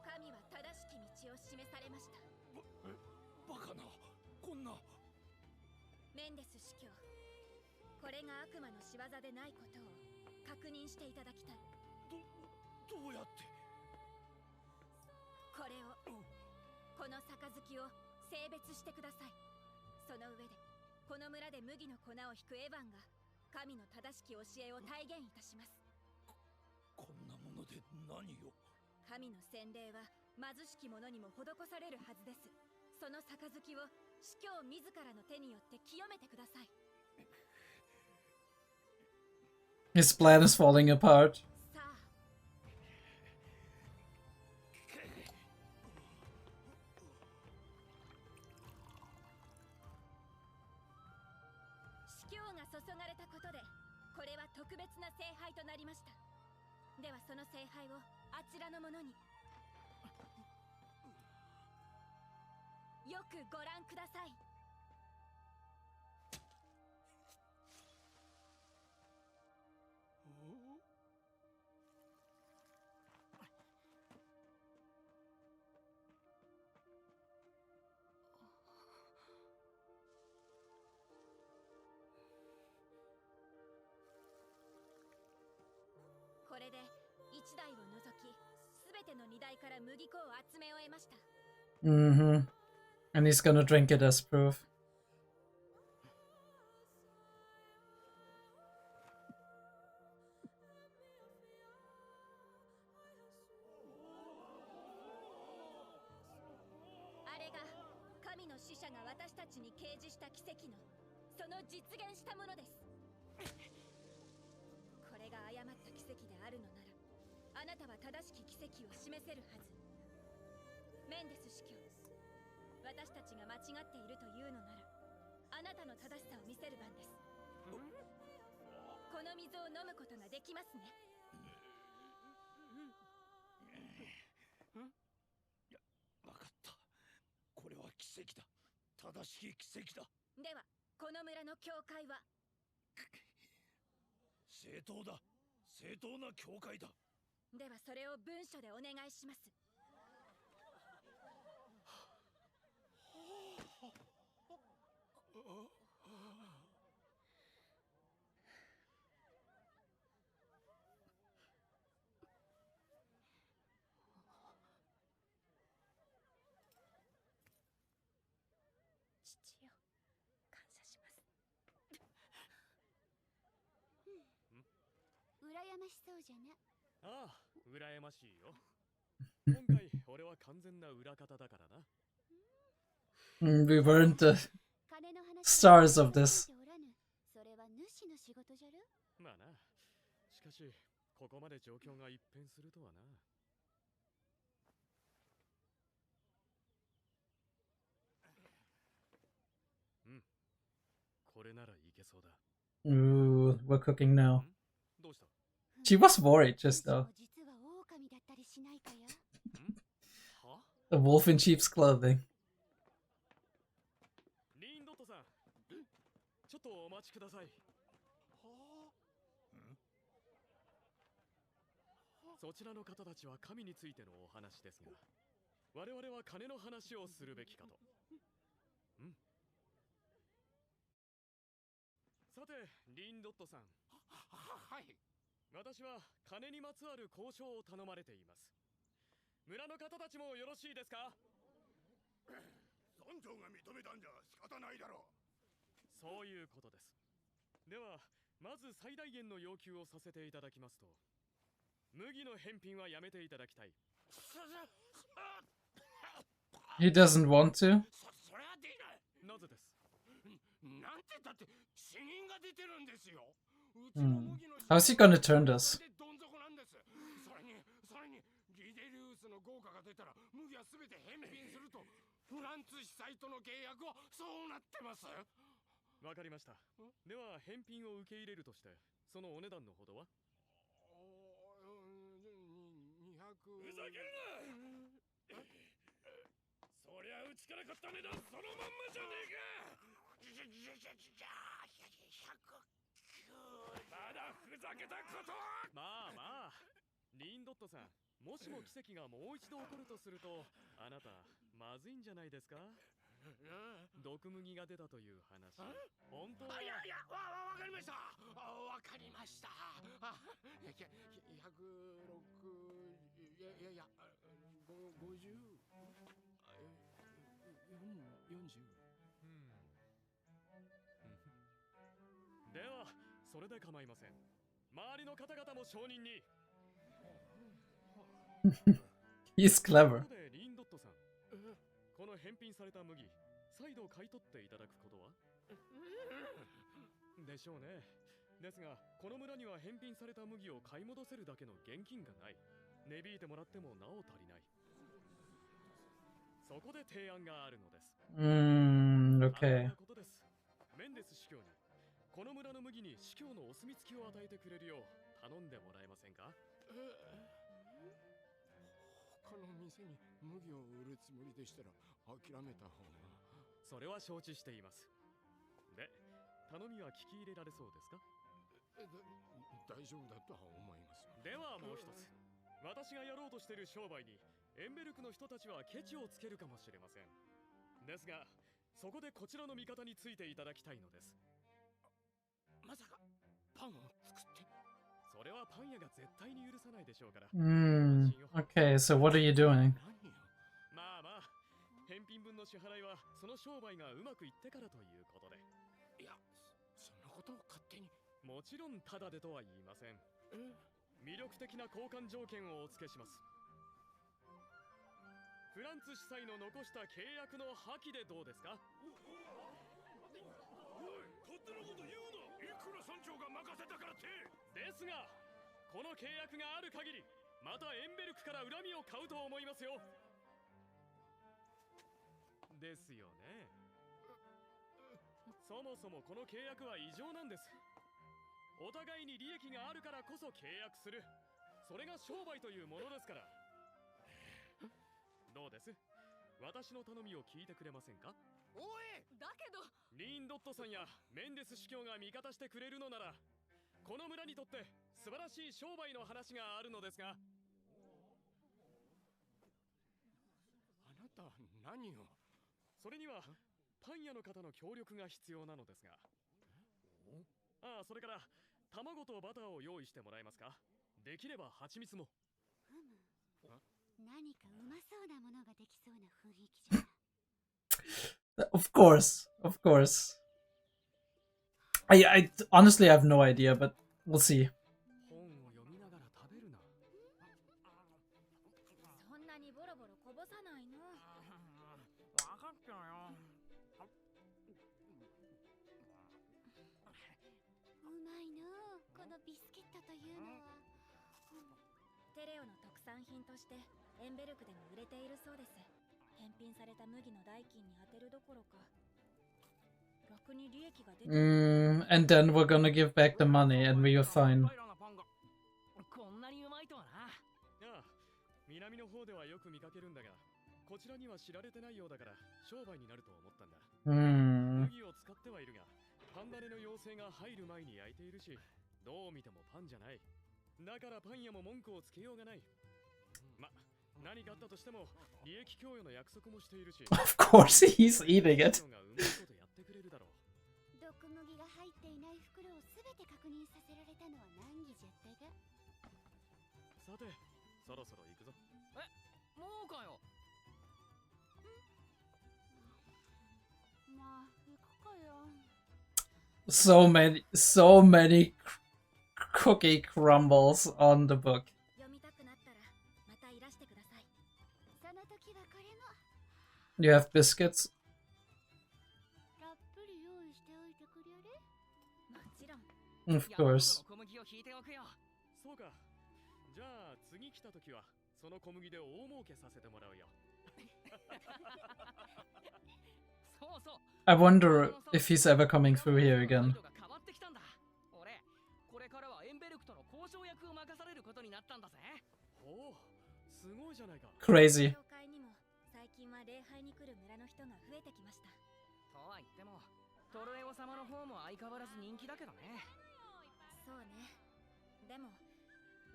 神は正しき道を示されました。バカな、こんな。メンデス司教、これが悪魔の仕業でないことを確認していただきたい。どうやって。これを、この杯を性別してください。その上でこの村で麦の粉を引くエヴァンが神の正しき教えを体現いたします。こんなもので何を。神の洗礼は貧しき者にも施されるはずです。その杯を司教自らの手によって清めてください。 His plan is falling apart. さあ、司教が注がれたことでこれは特別な聖杯となりました。ではその聖杯をあちらの者に。よくご覧ください。これで1台を除き全ての荷台から麦粉を集め終えました。Mm-hmm. And he's gonna drink it as proof. あれが神の使者が私たちに掲示した奇跡のその実現したものです。これが誤った奇跡であるのならあなたは正しき奇跡を示せるはず。メンデス司教、私たちが間違っているというのならあなたの正しさを見せる番です。この水を飲むことができますね。わかった。これは奇跡だ。正しい奇跡だ。ではこの村の教会は。正当だ。正当な教会だ。ではそれを文書でお願いします。父よ、感謝します。羨ましそうじゃな。ああ、羨ましいよ。今回俺は完全な裏方だからな。We weren't the 金の話 stars of this. それは主の仕事じゃる。まあな。しかし、ここまで状況が一変するとはな。うん。これならいけそうだ。Ooh, we're cooking now. どうした？ She was worried just though. 実は狼だったり A wolf in sheep's clothing. リンドットさん、ちょっとお待ちください。そちらの方たちは神についてのお話ですが、我々は金の話をするべきかと。さて、リンドットさん。はい。私は金にまつわる交渉を頼まれています。村の方たちもよろしいですか？村長が認めたんじゃ仕方ないだろう。そういうことです。では、まず最大限の要求をさせていただきますと、麦の返品はやめていただきたい。He doesn't want to? それはできない。なぜです？なんてだって死人が出てるんですよ。うちの麦の How's he gonna turn this? どん底なんです。それにリデリウスの豪華が出たら麦は全て返品するとフランツ司祭との契約はそうなってます。わかりました。では返品を受け入れるとして、そのお値段のほどはふざけるな。そりゃうちから買った値段そのまんまじゃねえか。まだふざけたこと。まあリンドットさん、もしも奇跡がもう一度起こるとすると、あなたまずいんじゃないですか？毒麦が出たという話、本当は。いやわかりました。わかりました。ではそれで構いません。周りの方々も承認に。He's clever. でリンドットさん、この返品された麦、再度買い取っていただくことはでしょうね。ですが、この村には返品された麦を買い戻せるだけの現金がない。値引いてもらってもなお足りない。そこで提案があるのです。Okay. ことです。メンデス司教に、この村の麦に司教のお墨付きを与えてくれるよう頼んでもらえませんか？他の店に麦を売るつもりでしたら諦めた方が。それは承知しています。で、頼みは聞き入れられそうですか？大丈夫だとは思います。ではもう一つ、私がやろうとしている商売にエンベルクの人たちはケチをつけるかもしれません。ですが、そこでこちらの味方についていただきたいのです。まさかパンを作って。それはパン屋が絶対に許さないでしょうから。Okay, so what are you doing? まあ返品分の支払いはその商売がうまくいってからということで。いや、そんなことを勝手に。もちろんタダでとは言いません。魅力的な交換条件をお付けします。フランツ司祭の残した契約の破棄でどうですか？おい、勝手なこと言うな。いくら村長が任せたからって。ですが、この契約がある限り、またエンベルクから恨みを買うと思いますよ。ですよね。そもそもこの契約は異常なんです。お互いに利益があるからこそ契約する。それが商売というものですから。どうです？私の頼みを聞いてくれませんか？おい！だけどリーンドットさんやメンデス司教が味方してくれるのなら、この村にとって素晴らしい商売の話があるのですが。あなたは何を？それにはパン屋の方の協力が必要なのですが。それから卵とバターを用意してもらえますか？できれば蜂蜜も。何かうまそうなものができそうな雰囲気じゃ。Of course. I honestly have no idea, but we'll see. 本を読みながら食べるな。そんなにボロボロこぼさないの。わかったよ。うまいのこのビスケットというのは。テレオの特産品としてエンベルクでも売れているそうです。返品された麦の代金に充てるどころか、楽に利益が出てる。And then we're gonna give back the money and we are fine. こんなにうまいとはな。南の方ではよく見かけるんだが、ここちらには知られてないようだから商売になると思ったんだ。Hmm. 麦を使ってはいるが、パンダネの妖精が入る前に焼いているし、どう見てもパンじゃない。だからパン屋も文句をつけようがない。ま、何かあったとしても利益供与の約束もしているし。Of course he's eating it. がうまいことやってくれるだろう。毒麦が入っていない袋をすべて確認させられたのは難儀じゃったが。さて、そろそろ行くぞ。もうかよ。まあ、行くかよ。So many cookie crumbles on the book. 読みたくなったらまたいらしてください。その時はこれも You have biscuits? たっぷり用意しておいてくれる？もちろん。 Of course. 小麦を引いておくよ。そうか。じゃあ次来た時はその小麦で大儲けさせてもらうよ。そうそう。 I wonder if he's ever coming through here again. 俺、これからはエンベルクとの交渉役を任されることになったんだぜ。おお、すごいじゃないか。Crazy. 教会にも最近は礼拝に来る村の人が増えてきました。とは言っても、トルエオ様の方も相変わらず人気だけどね。そうね。でも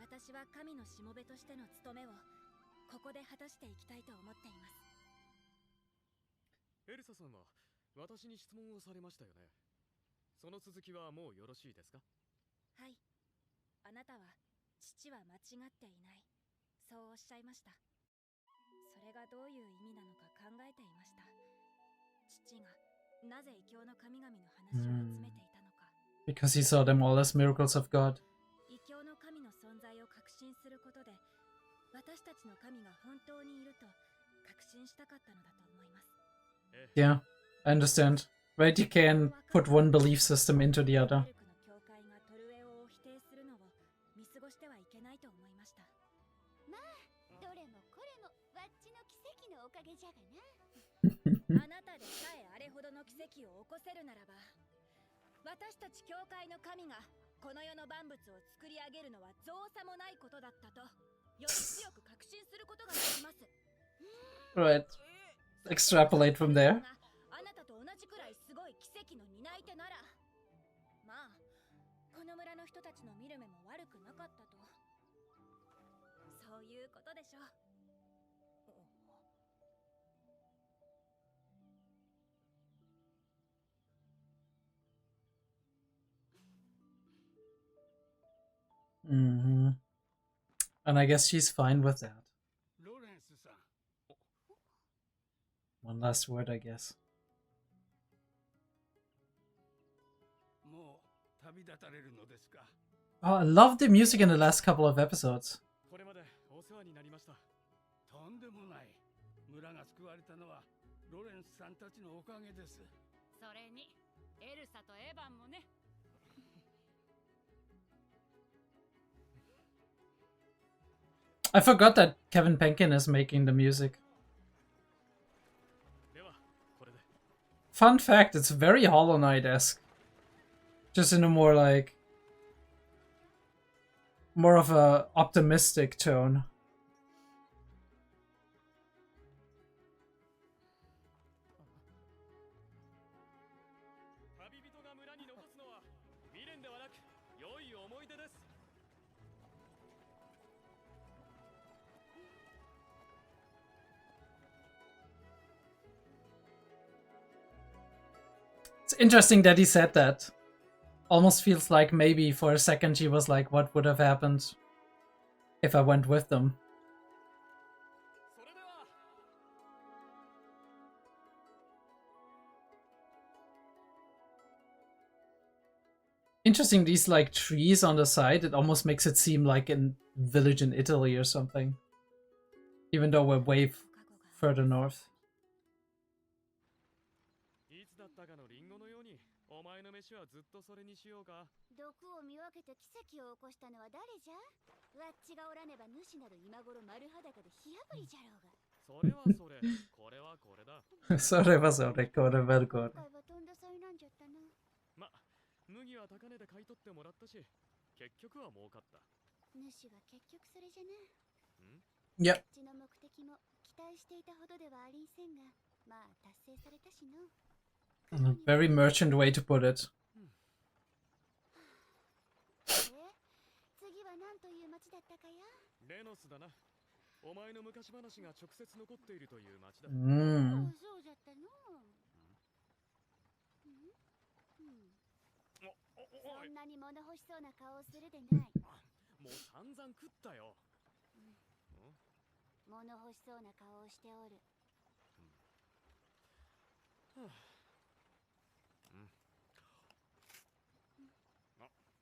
私は神のしもべとしての務めをここで果たしていきたいと思っています。エルサさんは私に質問をされましたよね。その続きはもうよろしいですか？はい。あなたは父は間違っていない。そうおっしゃいました。それがどういう意味なのか考えていました。父がなぜ異教の神々の話を集めていたのか。Because he saw them all as miracles of God. 異教の神の存在を確信することで、私たちの神が本当にいると確信したかったのだと思います。Yeah, I understand. Right, you can put one belief system into the other. 教会がトルエオを否定するのを見過ごしてはいけないと思いました。まあ、どれもこれもわっちの奇跡のおかげじゃがな。あなたでさえあれほどの奇跡を起こせるならば、私たち教会の神がこの世の万物を作り上げるのは造作もないことだったとより強く確信することができます。Right. Extrapolate from there. あなたと同じくらいすごい奇跡の担い手なら、まあこの村の人たちの見る目も悪くなかったと、そういうことでしょう。Mm-hmm. And I guess she's fine with that. ロレンスさん、 One last word, I guess. もう旅立たれるのですか？ Oh, I love the music in the last couple of episodes. これまでお世話になりました。とんでもない。村が救われたのはロレンスさんたちのおかげです。それにエルサとエヴァンもね。I forgot that Kevin Penkin is making the music. ではこれで。 Fun fact, it's very Hollow Knight-esque. Just in a more like... more of a optimistic tone. 旅人が村に残すのは未練ではなく良い思い出です。 It's interesting that he said that. Almost feels like maybe for a second he was like, what would have happened if I went with them? それでは Interesting, these like trees on the side, it almost makes it seem like a village in Italy or something. Even though we're way further north. いつだったかのリンゴのようにお前の飯はずっとそれにしようか。毒を見分けて奇跡を起こしたのは誰じゃ？わっちがおらねば主など今頃丸裸で火あぶりじゃろうが。それはそれ、これはこれだ。それはそれ、これはこれ。今回はとんだ災難じゃったな。ま、麦は高値で買い取ってもらったし、結局は儲かった。主は結局それじゃな。Yep. こっちの目的も期待していたほどではありんせんが、まあ達成されたしの。 A very merchant way to put it. 次は何という町だったかや？レノスだな。お前の昔話が直接残っているという町だ。Mm. そうじゃったの。そんなに物欲しそうな顔をするでない。もう散々食ったよ。物欲しそうな顔をしておる。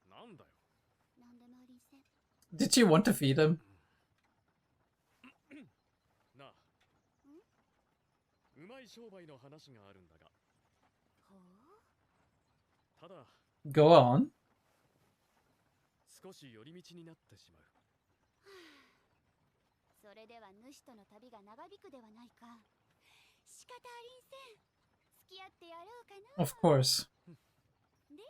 なんだよ。なんでもありんせん。 Did she want to feed him? なあ、うまい商売の話があるんだが。ただ Go on. 少し寄り道になってしまう。それでは主との旅が長引くではないか。仕方ありんせん。付き合ってやろうかな。 Of course. で、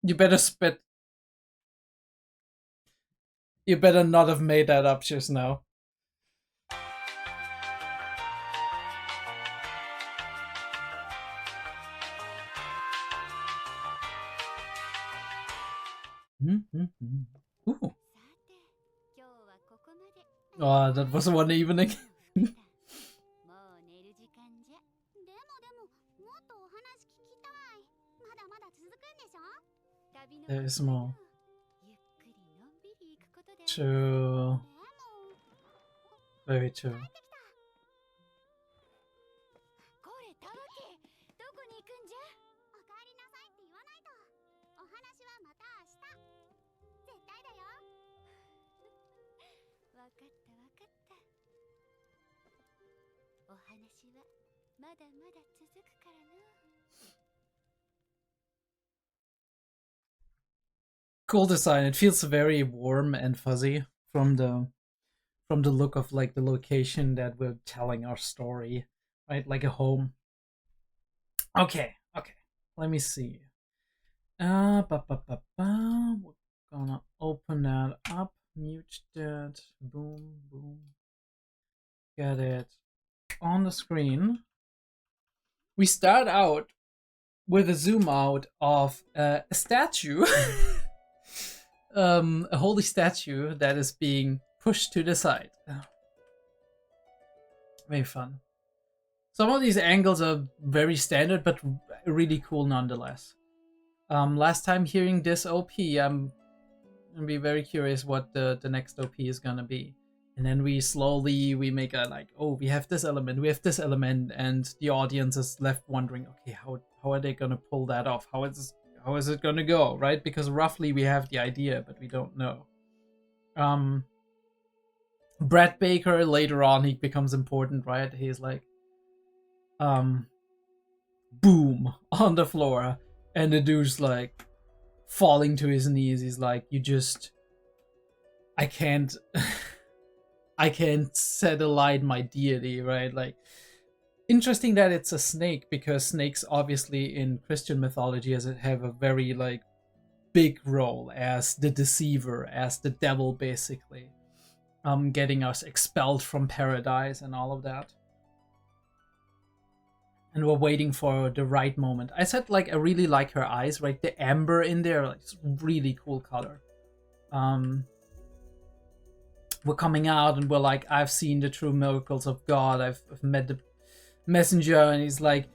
You better spit. You better not have made that up just now. Ooh. さて、今日はここまで。 Oh, that was one evening. もう寝る時間じゃ。でも、もっとお話聞きたい。まだまだ続くんでしょ？旅の There is more. ゆっくりのんびり行くことで。 True. Very true. これ、タワキ、どこに行くんじゃ？おかえりなさいって言わないと。お話はまた明日。絶対だよ。わかった。お話はまだまだ続くからな。 Cool design. It feels very warm and fuzzy from the look of like the location that we're telling our story, right? Like a home. Okay. Let me see. We're gonna open that up, mute that, boom. Get it on the screen. We start out with a zoom out of a statue. A holy statue that is being pushed to the side. Very fun. Some of these angles are very standard, but really cool nonetheless. Last time hearing this OP, I'm gonna be very curious what the next OP is gonna be. And then we make a like, oh, we have this element, and the audience is left wondering, okay, how are they gonna pull that off? How is it gonna go, right? Because roughly we have the idea, but we don't know. Brad Baker, later on, he becomes important, right? He's like, boom, on the floor, and the dude's like falling to his knees. He's like, I can't set aside my deity, right? Like, interesting that it's a snake, because snakes obviously in Christian mythology have a very like big role as the deceiver, as the devil, basically, getting us expelled from paradise and all of that. And we're waiting for the right moment. I said, like, I really like her eyes, right? The amber in there, like, it's really cool color. We're coming out and we're like, I've seen the true miracles of God. I've met the messenger, and he's like,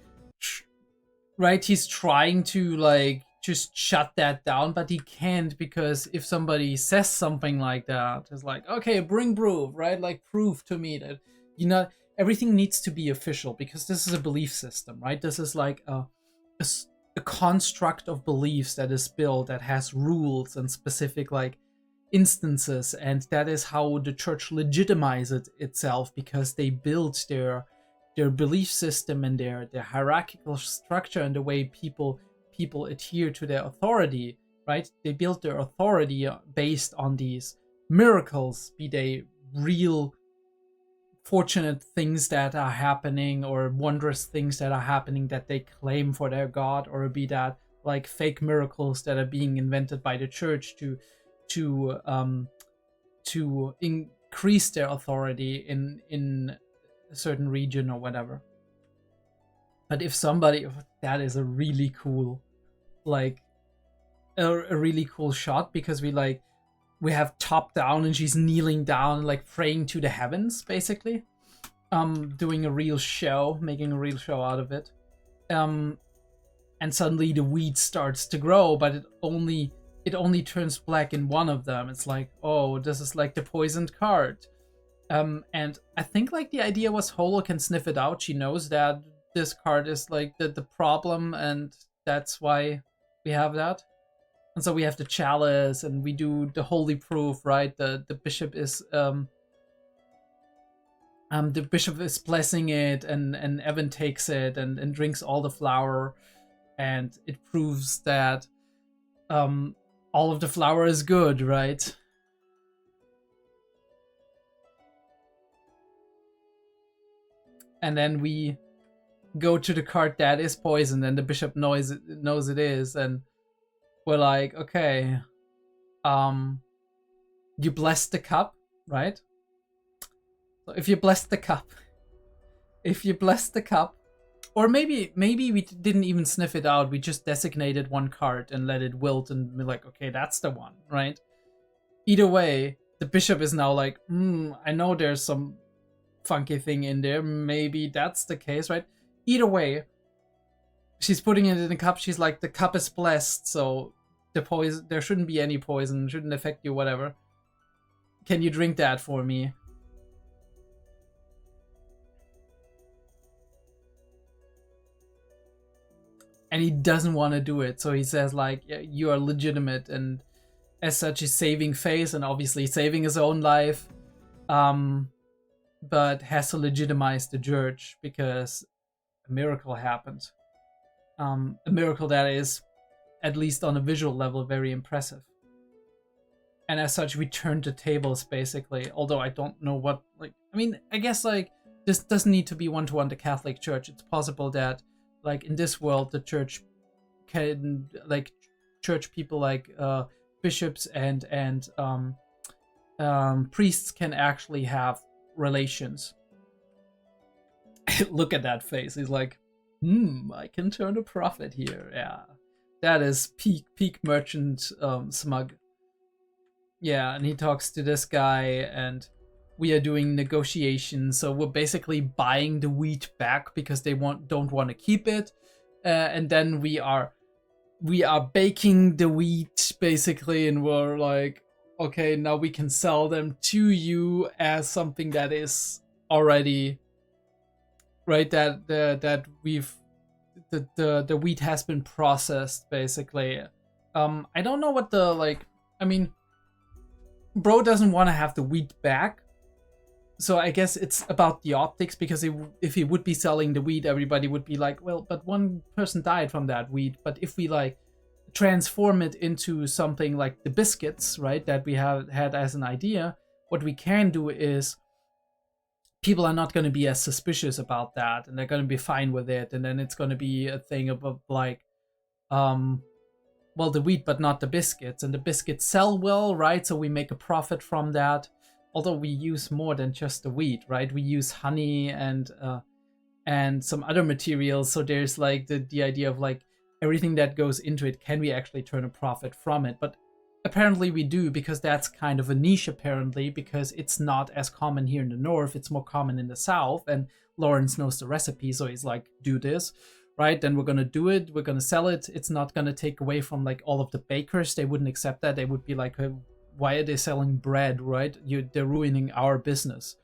right? He's trying to like just shut that down, but he can't, because if somebody says something like that, it's like, okay, bring proof, right? Like, prove to me that, you know, everything needs to be official, because this is a belief system, right? This is like a construct of beliefs that is built, that has rules and specific like instances, and that is how the church legitimizes itself, because they build their belief system and their hierarchical structure and the way people adhere to their authority, right? They build their authority based on these miracles, be they real fortunate things that are happening or wondrous things that are happening that they claim for their god, or be that like fake miracles that are being invented by the church to increase their authority in a certain region or whatever. But if somebody, that is a really cool, like a really cool shot, because we have top down and she's kneeling down, like praying to the heavens, basically, doing a real show, making a real show out of it. And suddenly the weed starts to grow, but it only turns black in one of them. It's like, oh, this is like the poisoned card. And I think like the idea was Holo can sniff it out. She knows that this card is like the problem, and that's why we have that. And so we have the chalice, and we do the holy proof, right? The bishop is blessing it, and Evan takes it and drinks all the flour, and it proves that all of the flour is good, right? And then we go to the card that is poisoned, and the bishop knows it is, and we're like, okay, you blessed the cup, right? So if you blessed the cup, or maybe we didn't even sniff it out, we just designated one card and let it wilt, and we're like, okay, that's the one, right? Either way, the bishop is now like, I know there's some funky thing in there, maybe that's the case, right? Either way, she's putting it in the cup. She's like, the cup is blessed, so the poison, there shouldn't be any poison, shouldn't affect you, whatever. Can you drink that for me? And he doesn't want to do it, so he says like, yeah, you are legitimate, and as such he's saving face and obviously saving his own life, but has to legitimize the church because a miracle happened. A miracle that is, at least on a visual level, very impressive. And as such, we turn the tables, basically. Although I don't know what, like, I mean, I guess, like, this doesn't need to be one-to-one the Catholic Church. It's possible that, like, in this world, the church can, like, church people like bishops and priests can actually have relations. Look at that face. He's like, I can turn a profit here. Yeah, that is peak merchant smug. Yeah, and he talks to this guy, and we are doing negotiations. So we're basically buying the wheat back because they don't want to keep it, and then we are baking the wheat basically, and we're like, okay, now we can sell them to you as something that is already. Right, that we've the wheat has been processed, basically. I don't know what the, like, I mean, bro doesn't want to have the wheat back, so I guess it's about the optics, because if he would be selling the wheat, everybody would be like, well, but one person died from that wheat. But if we like transform it into something like the biscuits, right, that we had as an idea, what we can do is people are not going to be as suspicious about that, and they're going to be fine with it, and then it's going to be a thing about like, well, the wheat but not the biscuits, and the biscuits sell well, right? So we make a profit from that, although we use more than just the wheat, right? We use honey and some other materials, so there's like the idea of like everything that goes into it, can we actually turn a profit from it? But apparently we do, because that's kind of a niche, apparently, because it's not as common here in the north, it's more common in the south, and Lawrence knows the recipe, so he's like, do this, right? Then we're gonna do it, we're gonna sell it. It's not gonna take away from like all of the bakers. They wouldn't accept that. They would be like, why are they selling bread, right? They're ruining our business.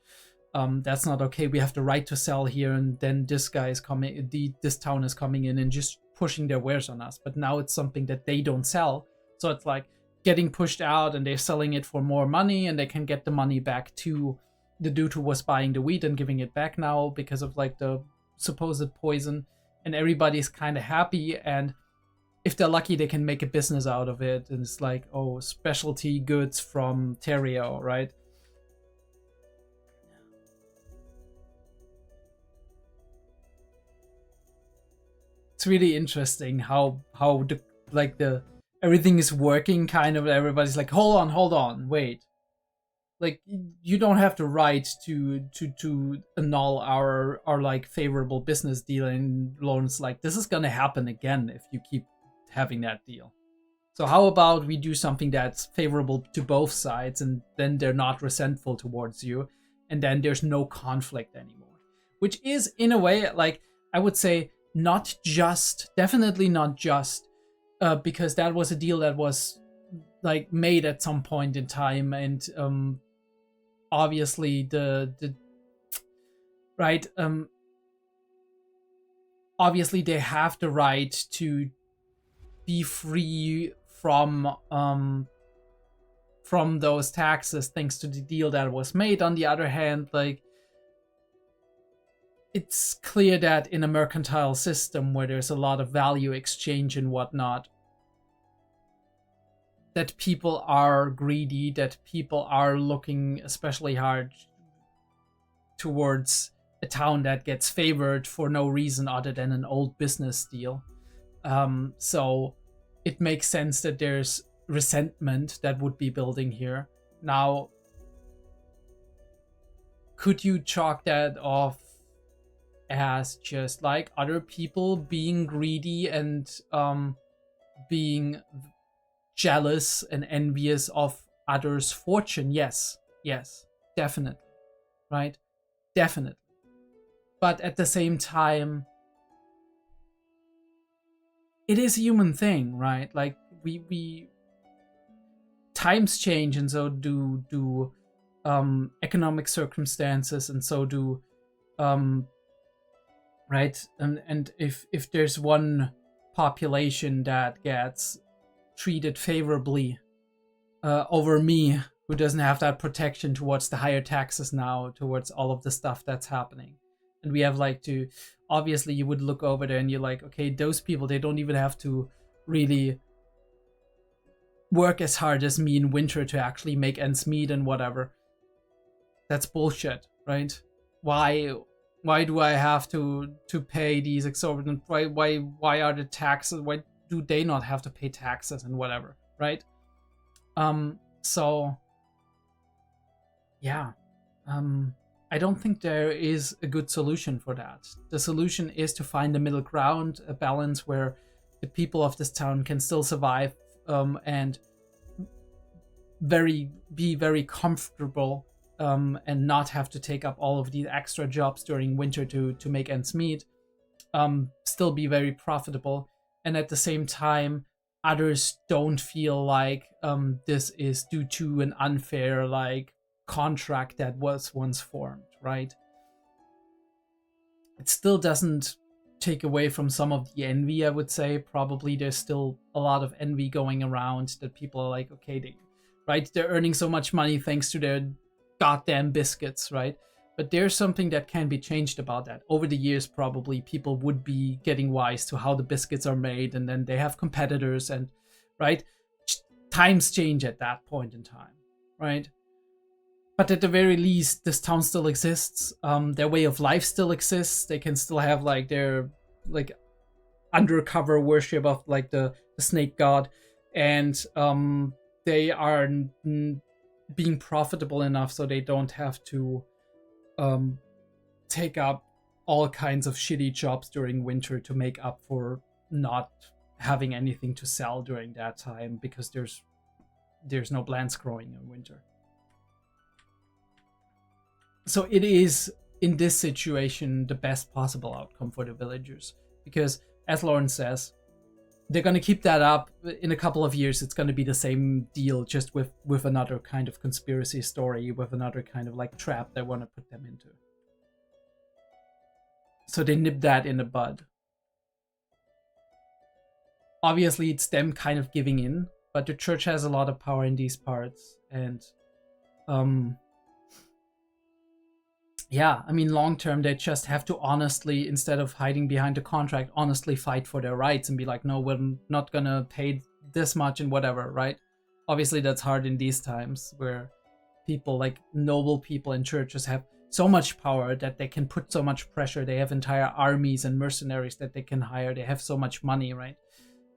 That's not okay. We have the right to sell here, and then this guy is coming, this town is coming in and just pushing their wares on us. But now it's something that they don't sell, so it's like getting pushed out, and they're selling it for more money, and they can get the money back to the dude who was buying the wheat and giving it back now because of like the supposed poison, and everybody's kind of happy, and if they're lucky they can make a business out of it, and it's like, oh, specialty goods from Terrio, right? it's really interesting how the everything is working, kind of. Everybody's like, hold on, wait. Like, you don't have to write to annul our like favorable business deal, and Lawrence like, this is gonna happen again if you keep having that deal. So how about we do something that's favorable to both sides, and then they're not resentful towards you, and then there's no conflict anymore. Which is, in a way, like, I would say, definitely not just, because that was a deal that was like made at some point in time, and obviously obviously they have the right to be free from those taxes thanks to the deal that was made. On the other hand, like, it's clear that in a mercantile system where there's a lot of value exchange and whatnot, that people are greedy, that people are looking especially hard towards a town that gets favored for no reason other than an old business deal. So it makes sense that there's resentment that would be building here. Now, could you chalk that off as just like other people being greedy and being jealous and envious of others' fortune? Yes, definitely, right? Definitely. But at the same time, it is a human thing, right? Like, we times change, and so do economic circumstances, and so do right? And if there's one population that gets treated favorably over me, who doesn't have that protection towards the higher taxes now, towards all of the stuff that's happening, and we have like to, obviously you would look over there and you're like, okay, those people, they don't even have to really work as hard as me in winter to actually make ends meet and whatever. That's bullshit, right? Why do I have to pay these exorbitant, why are the taxes, why do they not have to pay taxes and whatever, right? So yeah, I don't think there is a good solution for that. The solution is to find a middle ground, a balance where the people of this town can still survive and be very comfortable, and not have to take up all of these extra jobs during winter to make ends meet, still be very profitable, and at the same time others don't feel like this is due to an unfair like contract that was once formed, right? It still doesn't take away from some of the envy, I would say. Probably there's still a lot of envy going around, that people are like, okay, they're earning so much money thanks to their goddamn biscuits, right? But there's something that can be changed about that. Over the years, probably people would be getting wise to how the biscuits are made, and then they have competitors, and right, times change at that point in time, right? But at the very least, this town still exists. Their way of life still exists. They can still have like their like undercover worship of like the snake god, and they are being profitable enough so they don't have to take up all kinds of shitty jobs during winter to make up for not having anything to sell during that time, because there's no plants growing in winter. So it is, in this situation, the best possible outcome for the villagers, because as Lauren says, they're going to keep that up. In a couple of years, it's going to be the same deal, just with another kind of conspiracy story, with another kind of like trap they want to put them into. So they nip that in the bud. Obviously, it's them kind of giving in, but the church has a lot of power in these parts, and yeah, I mean, long term, they just have to honestly, instead of hiding behind the contract, honestly fight for their rights and be like, no, we're not gonna pay this much and whatever, right? Obviously, that's hard in these times where people, like noble people in churches, have so much power that they can put so much pressure. They have entire armies and mercenaries that they can hire. They have so much money, right?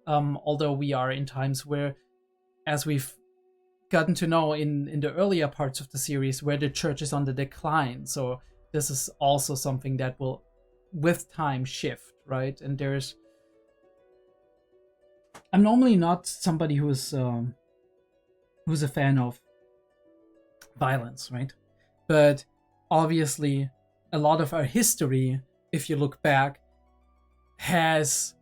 Although we are in times where, as we've gotten to know in the earlier parts of the series, where the church is on the decline. So this is also something that will, with time, shift, right? And I'm normally not somebody who's a fan of violence, right? But obviously, a lot of our history, if you look back, has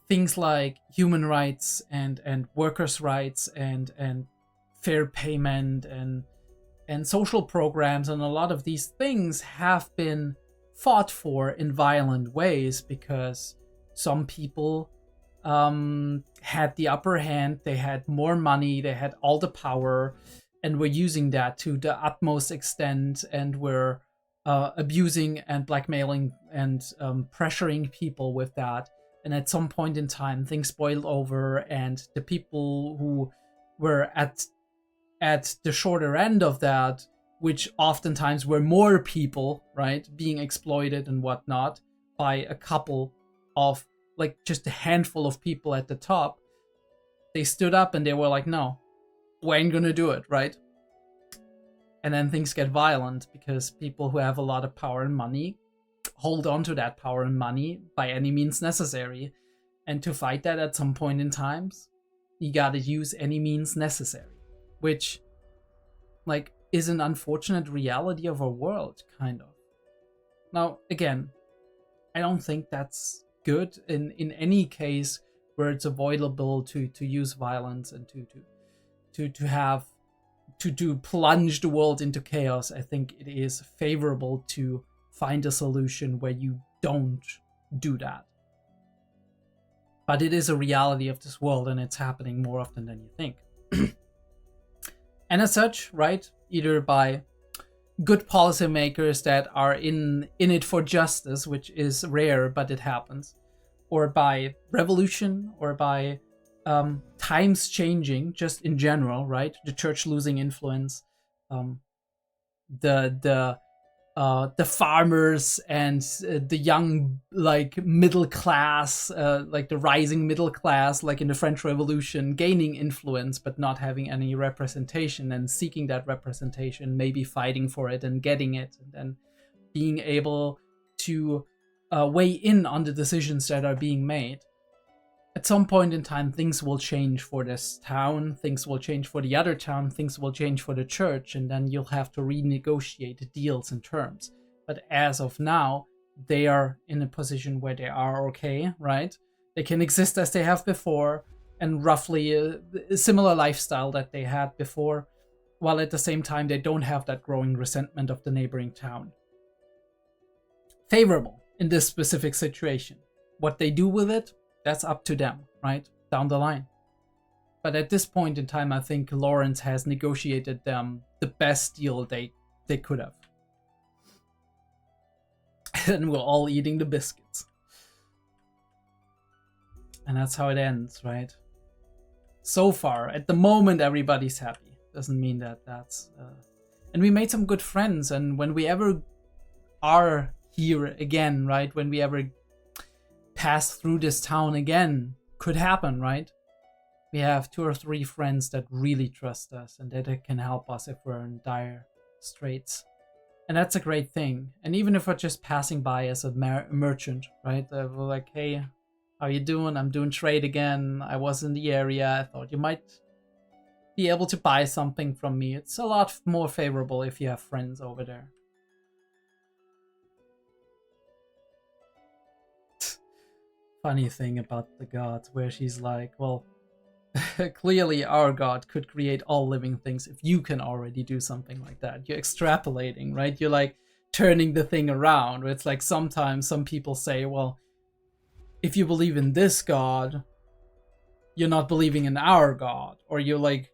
things like human rights and workers' rights and fair payment and social programs, and a lot of these things have been fought for in violent ways because some people had the upper hand, they had more money, they had all the power, and were using that to the utmost extent, and were abusing and blackmailing and pressuring people with that. And at some point in time, things boiled over, and the people who were at the shorter end of that, which oftentimes were more people, right, being exploited and whatnot by a couple of, like, just a handful of people at the top, they stood up and they were like, no, we ain't gonna do it, right? And then things get violent because people who have a lot of power and money hold on to that power and money by any means necessary. And to fight that at some point in times, you gotta use any means necessary, which, like, is an unfortunate reality of our world, kind of. Now, again, I don't think that's good in any case where it's avoidable to use violence and to plunge the world into chaos. I think it is favorable to find a solution where you don't do that. But it is a reality of this world, and it's happening more often than you think. And as such, right, either by good policymakers that are in it for justice, which is rare, but it happens, or by revolution, or by times changing, just in general, right? The church losing influence, the farmers and the young, like, middle class, like the rising middle class, like in the French Revolution, gaining influence but not having any representation, and seeking that representation, maybe fighting for it and getting it, and then being able to weigh in on the decisions that are being made. At some point in time, things will change for this town, things will change for the other town, things will change for the church, and then you'll have to renegotiate deals and terms. But as of now, they are in a position where they are okay, right? They can exist as they have before, and roughly a similar lifestyle that they had before, while at the same time they don't have that growing resentment of the neighboring town. Favorable in this specific situation. What they do with it, that's up to them, right? Down the line. But at this point in time, I think Lawrence has negotiated them the best deal they could have. And we're all eating the biscuits. And that's how it ends, right? So far, at the moment, everybody's happy. Doesn't mean that that's... And we made some good friends, and when we ever are here again, right? When we ever pass through this town again, could happen, right? We have 2 or 3 friends that really trust us and that can help us if we're in dire straits. And that's a great thing. And even if we're just passing by as a merchant, right? We're like, hey, how you doing? I'm doing trade again. I was in the area. I thought you might be able to buy something from me. It's a lot more favorable if you have friends over there. Funny thing about the gods, where she's like, well, clearly our god could create all living things if you can already do something like that. You're extrapolating, right? You're like turning the thing around. Where it's like sometimes some people say, well, if you believe in this god, you're not believing in our god, or you're like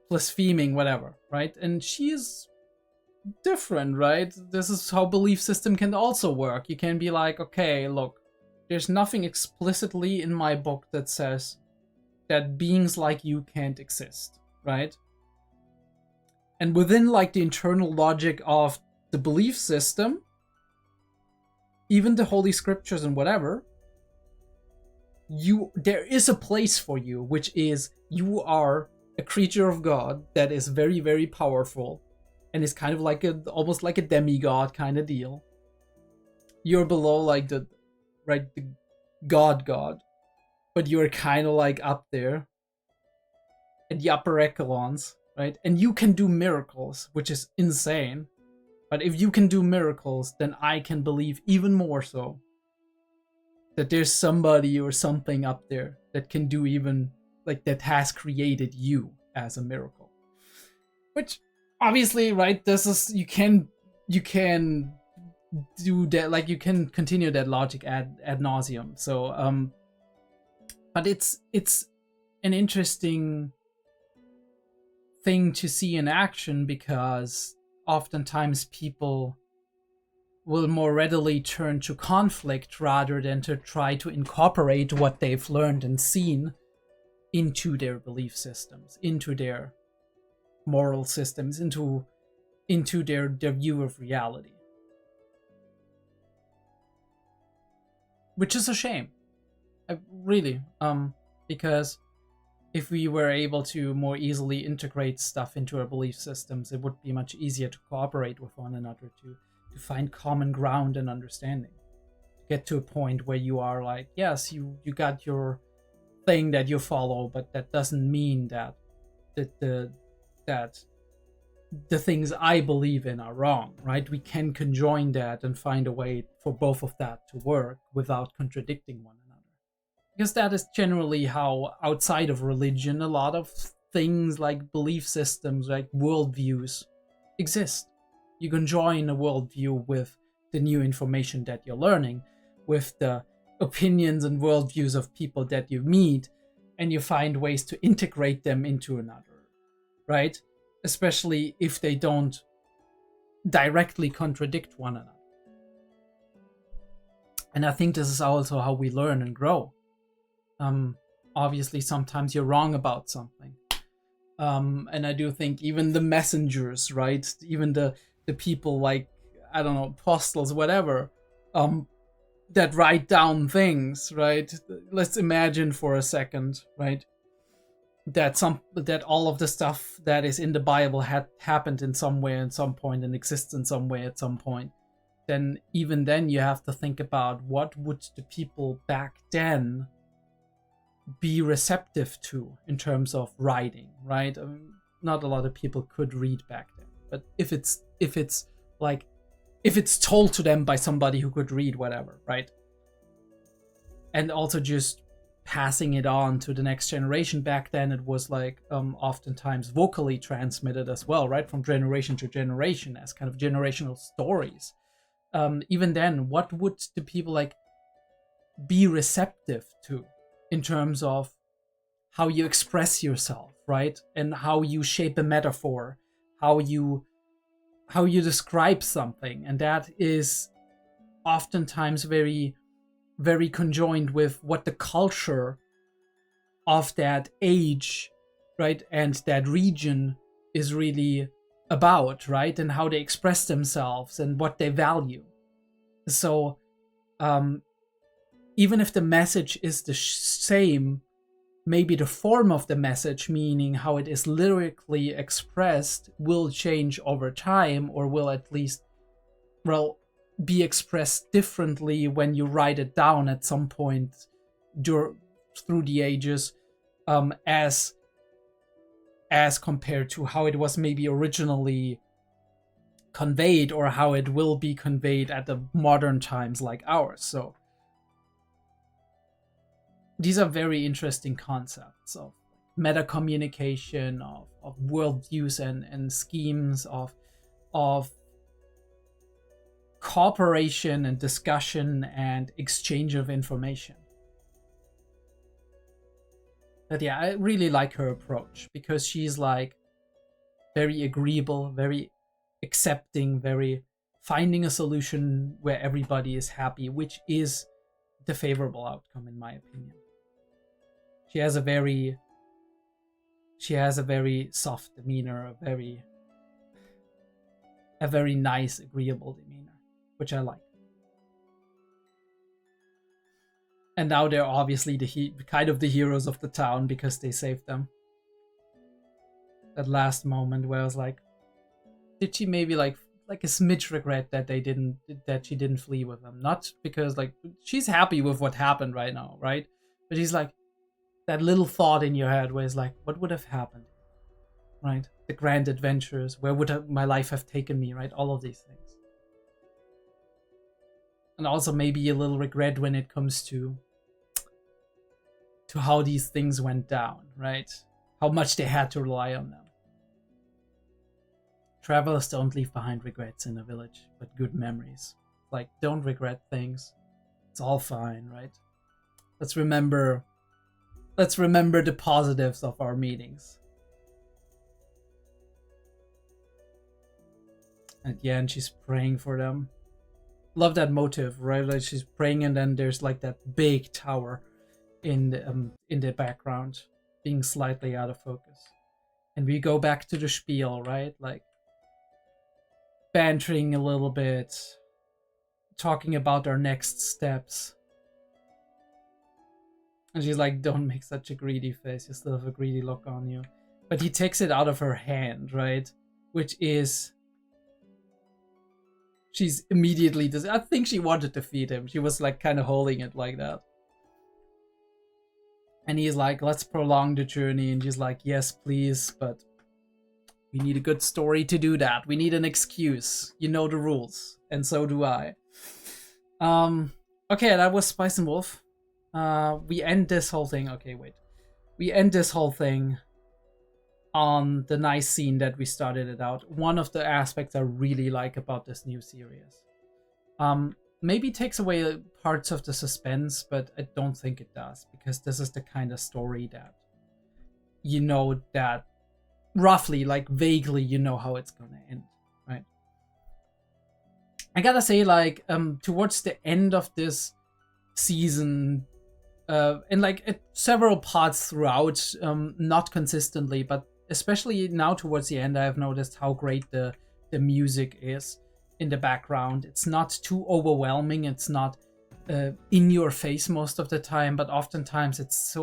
blaspheming, whatever, right? And she's different, right? This is how belief system can also work. You can be like, okay, look, there's nothing explicitly in my book that says that beings like you can't exist, right? And within, like, the internal logic of the belief system, even the holy scriptures and whatever, there is a place for you, which is you are a creature of God that is very, very powerful and is kind of like almost like a demigod kind of deal. You're below like the god, but you're kind of like up there at the upper echelons, right? And you can do miracles, which is insane. But if you can do miracles, then I can believe even more so that there's somebody or something up there that can do even, like, that has created you as a miracle. Which, obviously, right, this is, you can do that, like, you can continue that logic ad nauseum. So, but it's an interesting thing to see in action, because oftentimes people will more readily turn to conflict rather than to try to incorporate what they've learned and seen into their belief systems, into their moral systems, into their view of reality. Which is a shame. Really. Because if we were able to more easily integrate stuff into our belief systems, it would be much easier to cooperate with one another, to find common ground and understanding. To get to a point where you are like, yes, you got your thing that you follow, but that doesn't mean that the things I believe in are wrong, right? We can conjoin that and find a way for both of that to work without contradicting one another. Because that is generally how, outside of religion, a lot of things like belief systems, like worldviews, exist. You can join a worldview with the new information that you're learning, with the opinions and worldviews of people that you meet, and you find ways to integrate them into another, right? Especially if they don't directly contradict one another. And I think this is also how we learn and grow. Obviously, sometimes you're wrong about something. And I do think even the messengers, right? Even the people like, I don't know, apostles, whatever, that write down things, right? Let's imagine for a second, right? That all of the stuff that is in the Bible had happened in some way at some point and exists in some way at some point. Then even then you have to think about what would the people back then be receptive to in terms of writing, right? I mean, not a lot of people could read back then, but if it's told to them by somebody who could read, whatever, right? And also just passing it on to the next generation. Back then it was like oftentimes vocally transmitted as well, right? From generation to generation as kind of generational stories. Even then, what would the people like be receptive to in terms of how you express yourself, right? And how you shape a metaphor, how you describe something. And that is oftentimes very, very conjoined with what the culture of that age, right, and that region is really about, right? And how they express themselves and what they value. So even if the message is the same, maybe the form of the message, meaning how it is lyrically expressed, will change over time, or will at least, well, be expressed differently when you write it down at some point through the ages, as compared to how it was maybe originally conveyed, or how it will be conveyed at the modern times like ours. So these are very interesting concepts of meta communication, of worldviews and schemes of cooperation and discussion and exchange of information. But yeah, I really like her approach, because she's like very agreeable, very accepting, very finding a solution where everybody is happy, which is the favorable outcome in my opinion. She has a very soft demeanor, a a very nice, agreeable demeanor, which I like. And now they're obviously kind of the heroes of the town because they saved them. That last moment where I was like, did she maybe like a smidge regret that she didn't flee with them? Not because like she's happy with what happened right now, right? But she's like that little thought in your head where it's like, what would have happened, right? The grand adventures, where would my life have taken me, right? All of these things. And also maybe a little regret when it comes to how these things went down, right? How much they had to rely on them. Travelers don't leave behind regrets in a village, but good memories. Like, don't regret things. It's all fine, right? Let's remember the positives of our meetings. At the end, she's praying for them. Love that motive, right? Like she's praying, and then there's like that big tower in the background, being slightly out of focus. And we go back to the spiel, right? Like bantering a little bit, talking about our next steps. And she's like, don't make such a greedy face, you still have a greedy look on you. But he takes it out of her hand, right? Which is, she's immediately, I think she wanted to feed him. She was like kind of holding it like that. And he's like, let's prolong the journey. And she's like, yes, please, but we need a good story to do that. We need an excuse. You know the rules. And so do I. Okay, that was Spice and Wolf. We end this whole thing. Okay, wait. We end this whole thing on the nice scene that we started it out. One of the aspects I really like about this new series. Maybe takes away parts of the suspense, but I don't think it does, because this is the kind of story that you know that roughly, like vaguely, you know how it's gonna end, right? I gotta say, like, towards the end of this season, and like at several parts throughout, not consistently, but especially now towards the end, I have noticed how great the music is in the background. It's not too overwhelming. It's not in your face most of the time, but oftentimes it's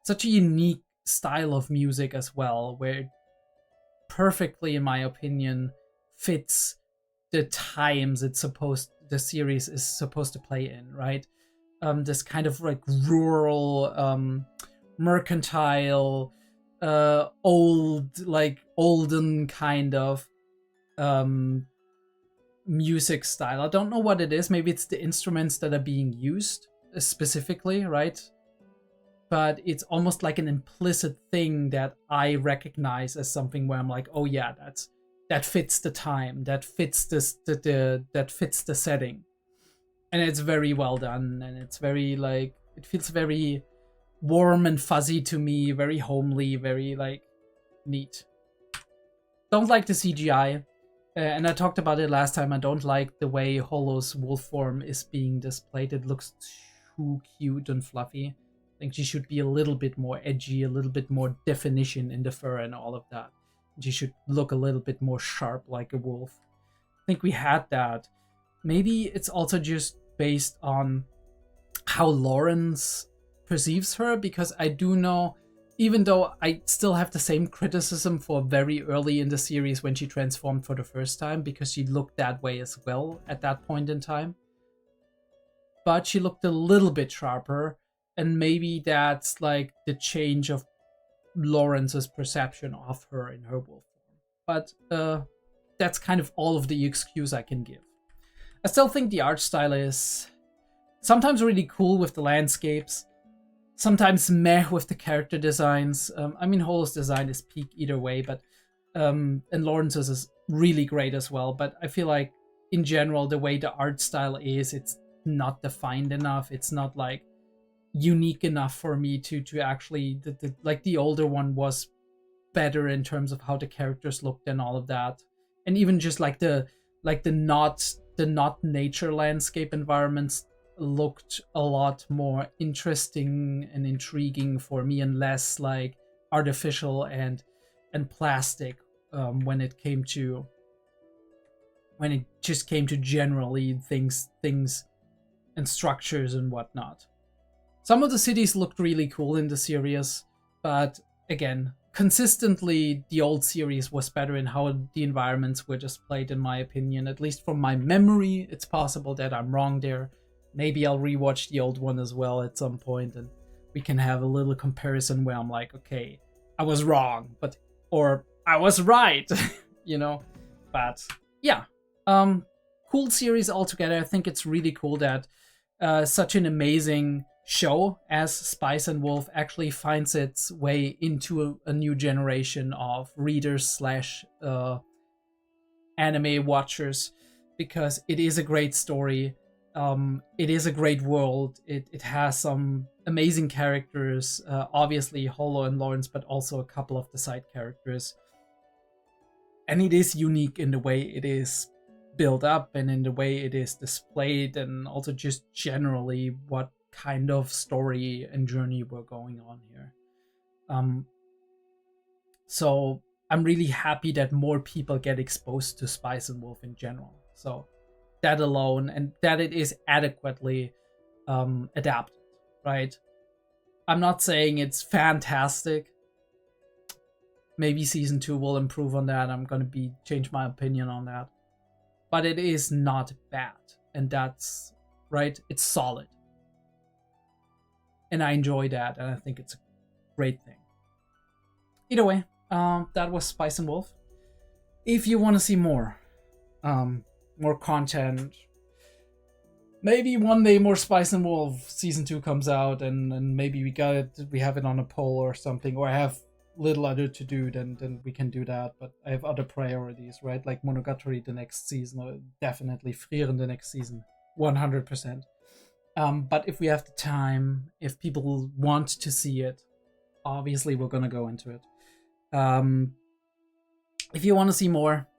such a unique style of music as well, where it perfectly, in my opinion, fits the times the series is supposed to play in, right? This kind of like rural, mercantile, olden kind of music style. I don't know what it is. Maybe it's the instruments that are being used specifically, right? But it's almost like an implicit thing that I recognize as something where I'm like, oh yeah, that fits the time, that fits that fits the setting. And it's very well done, and it's very like, it feels very warm and fuzzy to me, very homely, very like neat. Don't like the CGI. And I talked about it last time. I don't like the way Hollow's wolf form is being displayed. It looks too cute and fluffy. I think she should be a little bit more edgy, a little bit more definition in the fur and all of that. She should look a little bit more sharp like a wolf. I think we had that. Maybe it's also just based on how Lawrence perceives her, because I do know, even though I still have the same criticism for very early in the series when she transformed for the first time, because she looked that way as well at that point in time. But she looked a little bit sharper, and maybe that's like the change of Lawrence's perception of her in her wolf form. But that's kind of all of the excuse I can give. I still think the art style is sometimes really cool with the landscapes, sometimes meh with the character designs. I mean, Hollow's design is peak either way, but and Lawrence's is really great as well. But I feel like in general, the way the art style is, it's not defined enough. It's not like unique enough for me to actually like the older one was better in terms of how the characters looked and all of that, and even just like the not nature landscape environments looked a lot more interesting and intriguing for me, and less like artificial and plastic when it came to when it just came to generally things and structures and whatnot. Some of the cities looked really cool in the series, but again, consistently the old series was better in how the environments were displayed, in my opinion. At least from my memory. It's possible that I'm wrong there. Maybe I'll rewatch the old one as well at some point, and we can have a little comparison where I'm like, okay, I was wrong, or I was right, you know? But yeah, cool series altogether. I think it's really cool that such an amazing show as Spice and Wolf actually finds its way into a new generation of readers / anime watchers, because it is a great story. It is a great world. It has some amazing characters, obviously Holo and Lawrence, but also a couple of the side characters. And it is unique in the way it is built up and in the way it is displayed, and also just generally what kind of story and journey we're going on here. So I'm really happy that more people get exposed to Spice and Wolf in general. So that alone, and that it is adequately adapted, right? I'm not saying it's fantastic. Maybe season 2 will improve on that. I'm gonna change my opinion on that. But it is not bad, and that's right. It's solid, and I enjoy that, and I think it's a great thing. Either way, that was Spice and Wolf. If you want to see more content, maybe one day more Spice and Wolf season 2 comes out, and maybe we have it on a poll or something, or I have little other to do, then we can do that. But I have other priorities, right? Like Monogatari the next season, or definitely Frieren the next season, 100%. But if we have the time, if people want to see it, obviously we're gonna go into it. If you want to see more,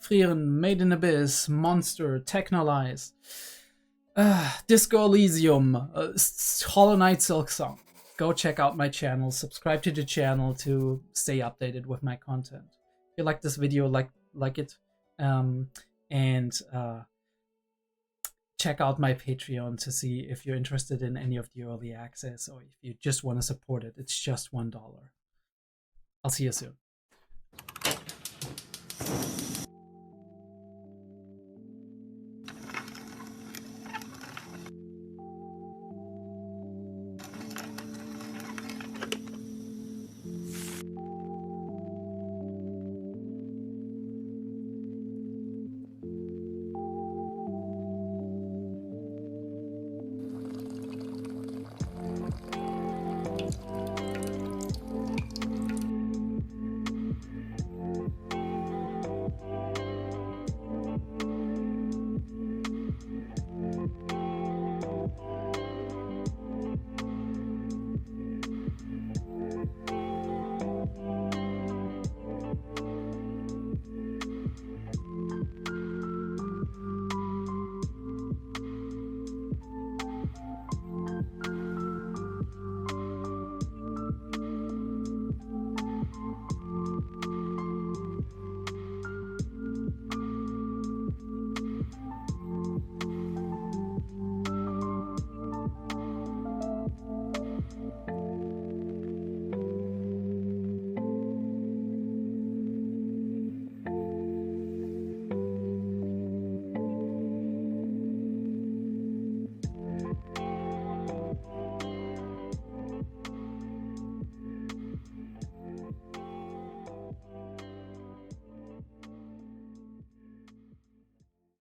Frieren, Made in Abyss, Monster, Technolize, Disco Elysium, Hollow Knight Silksong, go check out my channel, subscribe to the channel to stay updated with my content. If you like this video, like it, and check out my Patreon to see if you're interested in any of the early access, or if you just want to support it. It's just $1. I'll see you soon.